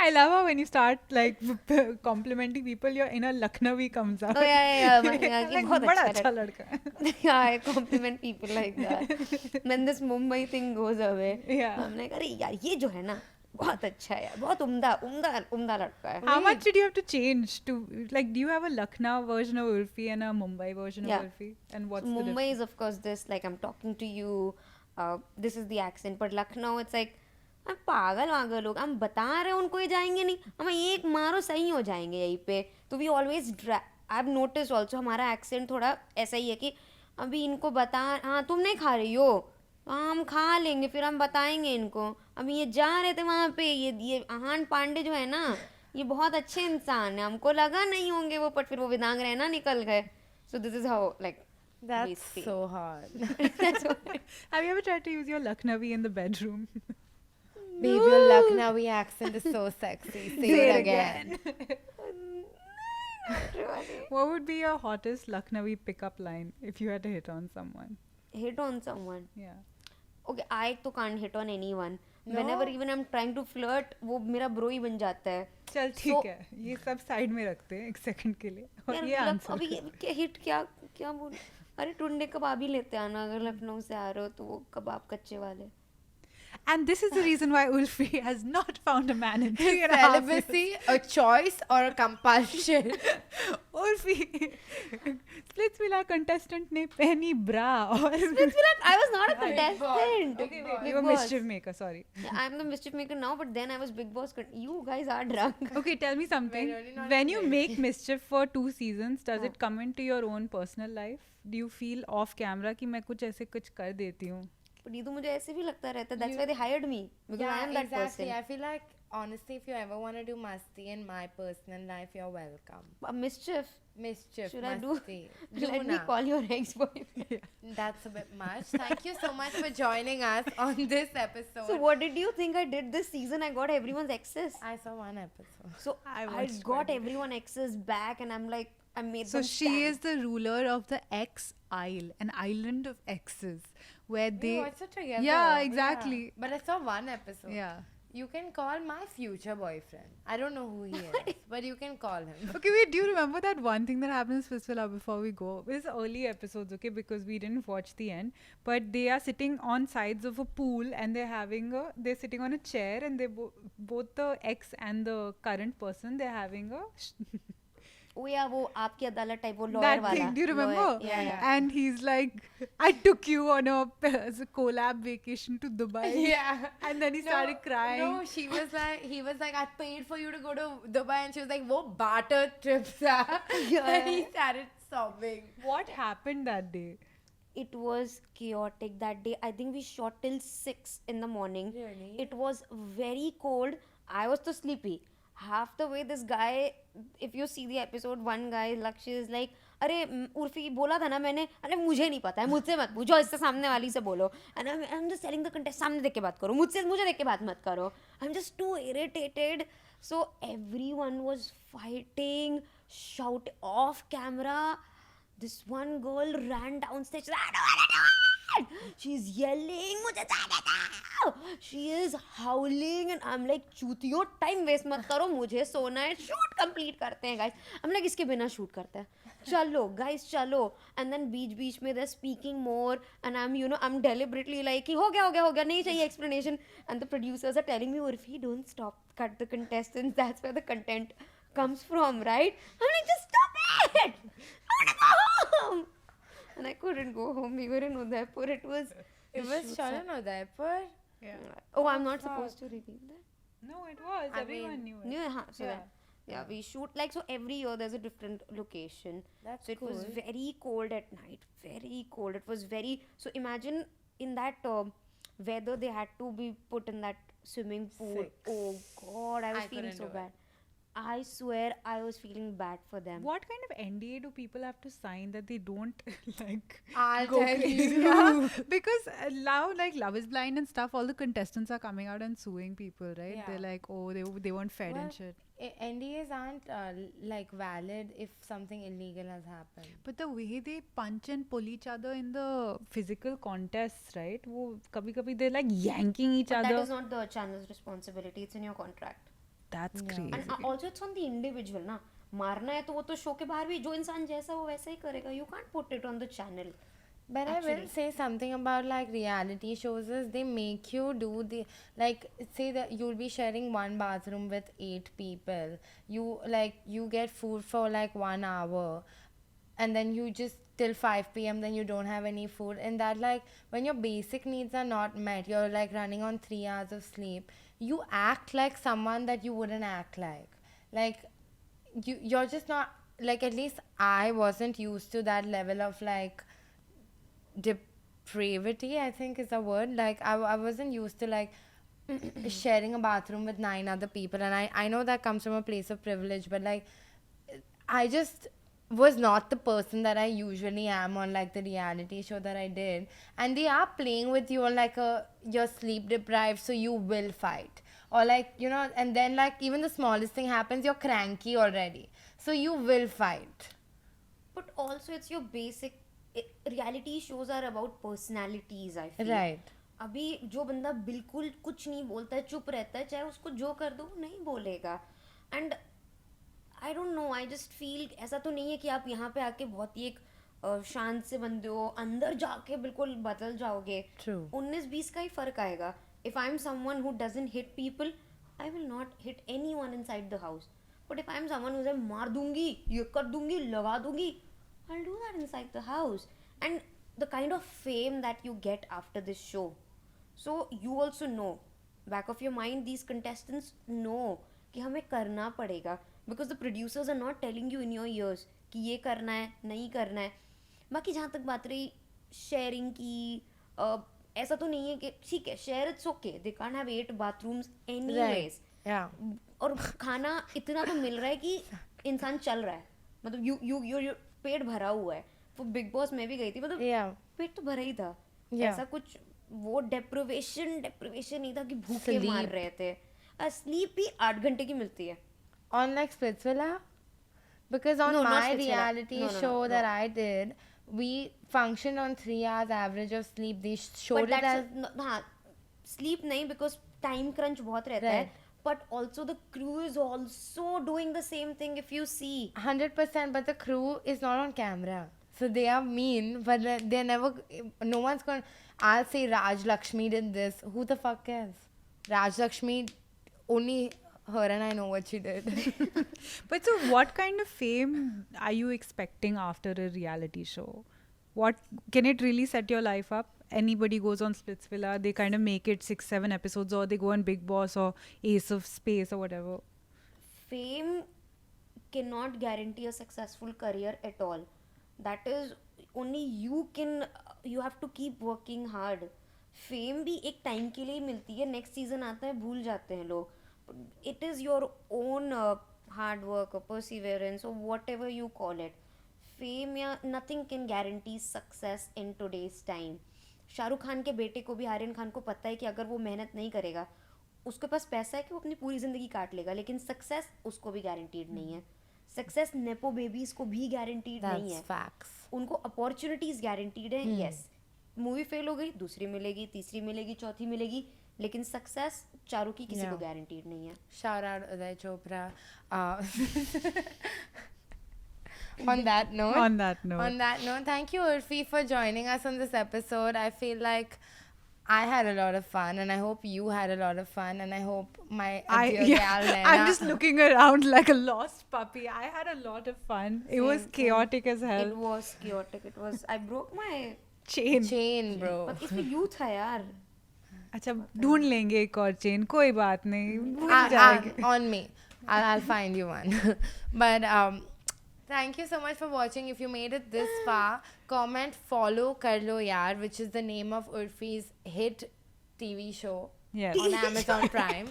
I love how when you start like complimenting people, your inner Lucknowi comes out. oh yeah कि Like, बहुत बड़ा अच्छा अच्छा लड़का है. yeah, I compliment people like that. When this Mumbai thing goes away, Yeah. I'm like, अरे यार ये जो है ना बहुत अच्छा है यार बहुत उम्दा लड़का है. How much did you have to change to like? Do you have a Lucknow version of Urfi and a Mumbai version Yeah. of Urfi? And what's So the Mumbai difference? is of course this like I'm talking to you. This is the accent, but Lucknow it's like I'm पागल वागल लोग हम बता रहे हैं उनको ये जाएंगे नहीं हम एक मारो सही हो जाएंगे यहीं पे तो we always I've noticed also हमारा accent थोड़ा ऐसा ही है कि अभी इनको बता, हाँ तुम नहीं खा रही हो, हाँ हम खा लेंगे फिर हम बताएंगे इनको, अभी ये जा रहे थे वहाँ पे, ये आहान पांडे जो है ना ये बहुत अच्छे इंसान है, हमको लगा नहीं होंगे वो, पर फिर वो विदांग रहना निकल गए. So this is how like That's we speak. so hard. That's what Have you ever tried to use your Lucknowi in the bedroom? Babe, your Lucknowi accent is so sexy. Say it again. What would be your hottest Lucknowi pickup line if you had to hit on someone? hit on someone. Yeah. Okay, I तो can't hit on anyone. No? Whenever even I'm trying to flirt, वो मेरा bro ही बन जाता है. चल So- ठीक है, ये सब साइड में रखते हैं एक सेकंड के लिए और यार ये मतलब आंसर. अभी क्या हिट क्या क्या बोल, अरे टुंडे कबाब ही लेते आना अगर लखनऊ से आ रहे हो तो, वो कबाब कच्चे वाले. And this is the reason why Ulfi has not found a man in 3.5 years. Celibacy, a choice or a compulsion? Ulfi, Splitsvilla contestant ने पहनी bra और I was not a Big Boss. contestant. Okay, wait, Big you were Boss. mischief maker. Sorry. Yeah, I'm the mischief maker now, but then I was Big Boss. You guys are drunk. Okay, tell me something. We're only not When you playing. make mischief for 2 seasons, does हाँ. it come into your own personal life? Do you feel off camera कि मैं कुछ ऐसे कुछ कर देती हूँ? But ये तो मुझे ऐसे भी लगता रहता. That's why they hired me, because I am that exactly. person. I feel like honestly, if you ever want to do masti in my personal life, you're welcome. Mischief. Mischief, Should I do? masti. Let me na. call your ex-boyfriend. That's a bit much. Thank you so much for joining us on this episode. So what did you think I did this season? I got everyone's exes. I saw one episode. So I I watched got quite a everyone exes back, and I'm like, I made So them she stand. is the ruler of the X Isle, an island of exes, where We they. watched it together. Yeah, exactly. But I saw one episode. Yeah. You can call my future boyfriend. I don't know who he is, but you can call him. Okay, wait, do you remember that one thing that happened in Splitsvilla before we go? It's early episodes, okay, because we didn't watch the end. But they are sitting on sides of a pool and they're sitting on a chair and both the ex and the current person, they're having a Oh yeah, वो आपकी अदालत type वो lawyer that वाला. thing. Do you remember? Lawyer. Yeah, yeah. And he's like, I took you on a collab vacation to Dubai. Yeah. And then he started crying. No, he was like, I paid for you to go to Dubai, and she was like, "Wo barter trips are." Yeah. And he started sobbing. What happened that day? It was chaotic that day. I think we shot till 6 in the morning. Really? It was very cold. I was so sleepy. Half the way, this guy, if you see the episode, one guy, Lakshya, is like, अरे उर्फी बोला था ना मैंने, अरे मुझे नहीं पता है, मुझसे मत पूछो, इससे सामने वाली से बोलो. And I'm just telling the contest, सामने देख के बात करो, मुझे देख के बात मत करो. I'm just too irritated. So everyone was fighting, shout off camera. This one girl ran downstairs. I don't want to do it. She's yelling, मुझे जाने दो. She is howling and I'm like, चूतियों time waste मत करो, मुझे सोना है, shoot complete करते हैं guys. I'm like, इसके बिना shoot करते हैं. चलो guys चलो. And then बीच में they're speaking more and I'm deliberately like, हो गया, नहीं चाहिए explanation. And the producers are telling me, Urfi, don't stop, cut the contestants, that's where the content comes from, right? I'm like, just stop it. I want to go home. And I couldn't go home. We were in Udaipur. It was shot in Udaipur. Yeah. Oh, I'm not supposed to reveal that. No, it was. I Everyone mean, knew it. So Yeah. we shoot like, so every year there's a different location. That's So it was cool. very cold at night. Very cold. It was very, so imagine in that weather they had to be put in that swimming pool. Six. Oh God, I was I feeling couldn't so do it. bad. I swear I was feeling bad for them. What kind of NDA do people have to sign that they don't like I'll go tell crazy? you. Yeah, because now like Love is Blind and stuff, all the contestants are coming out and suing people, right? Yeah. They're like, oh, they weren't fed Well, and shit. NDAs aren't like valid if something illegal has happened. But the way they punch and pull each other in the physical contests, right? वो कभी they're like yanking each But that other. is not the channel's responsibility. It's in your contract. That's Yeah. crazy. And also it's on the individual ना. मारना है तो वो तो show के बाहर भी जो इंसान जैसा वो वैसा ही करेगा. You can't put it on the channel. But I will say something about like reality shows is they make you do the like say that you'll be sharing one bathroom with 8 people. You get food for like 1 hour and then you just till 5 p.m. then you don't have any food, and that like when your basic needs are not met, you're like running on 3 hours of sleep, you act like someone that you wouldn't act like you're just not like at least I wasn't used to that level of like depravity, I think is the word. Like I wasn't used to like sharing a bathroom with 9 other people, and I know that comes from a place of privilege, but like I just was not the person that I usually am on like the reality show that I did. And they are playing with you on like you're sleep deprived, so you will fight. Or like, you know, and then like even the smallest thing happens, you're cranky already. So you will fight. But also it's your basic reality shows are about personalities, I feel. Right. अभी जो बंदा बिल्कुल कुछ नहीं बोलता है, चुप रहता है, चाहे उसको जो कर दो वो नहीं बोलेगा. And I don't know, I just feel ऐसा तो नहीं है कि आप यहाँ पे आके बहुत ही एक शांत से बंदे हो, अंदर जाके बिल्कुल बदल जाओगे. True. 19-20 का ही फर्क आएगा. If I am someone who doesn't hit people, I will not hit anyone inside the house. But if I am someone who मार दूंगी, ये कर दूंगी, लगा दूंगी, I'll do that inside the house. And the kind of fame that you get after this show. So you also know, back of your mind, these contestants know कि हमें करना पड़ेगा, because the producers are not telling you in your ears कि ये करना है, नहीं करना है. बाकी जहाँ तक बात रही शेयरिंग की, ऐसा तो नहीं है कि ठीक है share its okay, they can't have 8 bathrooms anyways. Yeah. और खाना इतना तो मिल रहा है कि इंसान चल रहा है, मतलब यू पेट भरा हुआ है. वो बिग बॉस में भी गई थी, मतलब Yeah. पेट तो भरा ही था. Yeah. ऐसा कुछ वो डेप्रिवेशन नहीं था कि भूखे Sleep. मार रहे थे. स्लीप भी 8 घंटे की मिलती है. On like Splitsvilla? Because on No, not my Splitsvilla. reality No, no, show no, that no. I did, we functioned on 3 hours average of sleep. They showed But it as that's हाँ, sleep नहीं, because time crunch बहुत रहता है. Right. But also the crew is also doing the same thing if you see. 100%, but the crew is not on camera. So they are mean, but they're never, no one's going to, I'll say Raj Lakshmi did this. Who the fuck cares? Raj Lakshmi, only her and I know what she did. But so what kind of fame are you expecting after a reality show? What can it really set your life up? Anybody goes on Splitsvilla, they kind of make it 6-7 episodes, or they go on Big Boss or Ace of Space or whatever. Fame cannot guarantee a successful career at all. That is only you have to keep working hard. Fame भी एक time के लिए ही मिलती है, next season आता है भूल जाते हैं लोग. It is your own hard work or perseverance or whatever you call it. Fame या nothing can guarantee success in today's time. Shahrukh Khan के बेटे को भी, आर्यन खान को पता है कि अगर वो मेहनत नहीं करेगा, उसके पास पैसा है कि वो अपनी पूरी जिंदगी काट लेगा, लेकिन सक्सेस उसको भी गारंटीड नहीं है. सक्सेस नेपो बेबीज को भी गारंटीड नहीं That's है. facts. उनको अपॉर्चुनिटीज गारंटीड है. यस, मूवी फेल हो गई, दूसरी मिलेगी, तीसरी मिलेगी, चौथी मिलेगी, लेकिन सक्सेस चारों की किसी को Yeah. गारंटीड नहीं है. Shout out Uday Chopra. On that note, On that note, thank you, Urfi, for joining us on this episode. I feel like I had a lot of fun, and I hope you had a lot of fun, and I hope my dear gal Naina. I'm just looking around like a lost puppy. I had a lot of fun. It was Same. chaotic as hell. It was chaotic. It was. I broke my. Chain. bro. But इसमें you था यार. अच्छा ढूंढ लेंगे एक और chain, कोई बात नहीं, भूल Ah, जाएंगे. on me. I'll find you one. But thank you so much for watching. If you made it this far, comment, follow Karlo Yaar, which is the name of Urfi's hit TV show Yes. on Amazon Prime.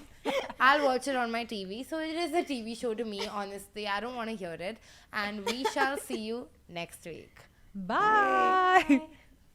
I'll watch it on my TV. So it is a TV show to me, honestly. I don't want to hear it. And we shall see you next week. Bye.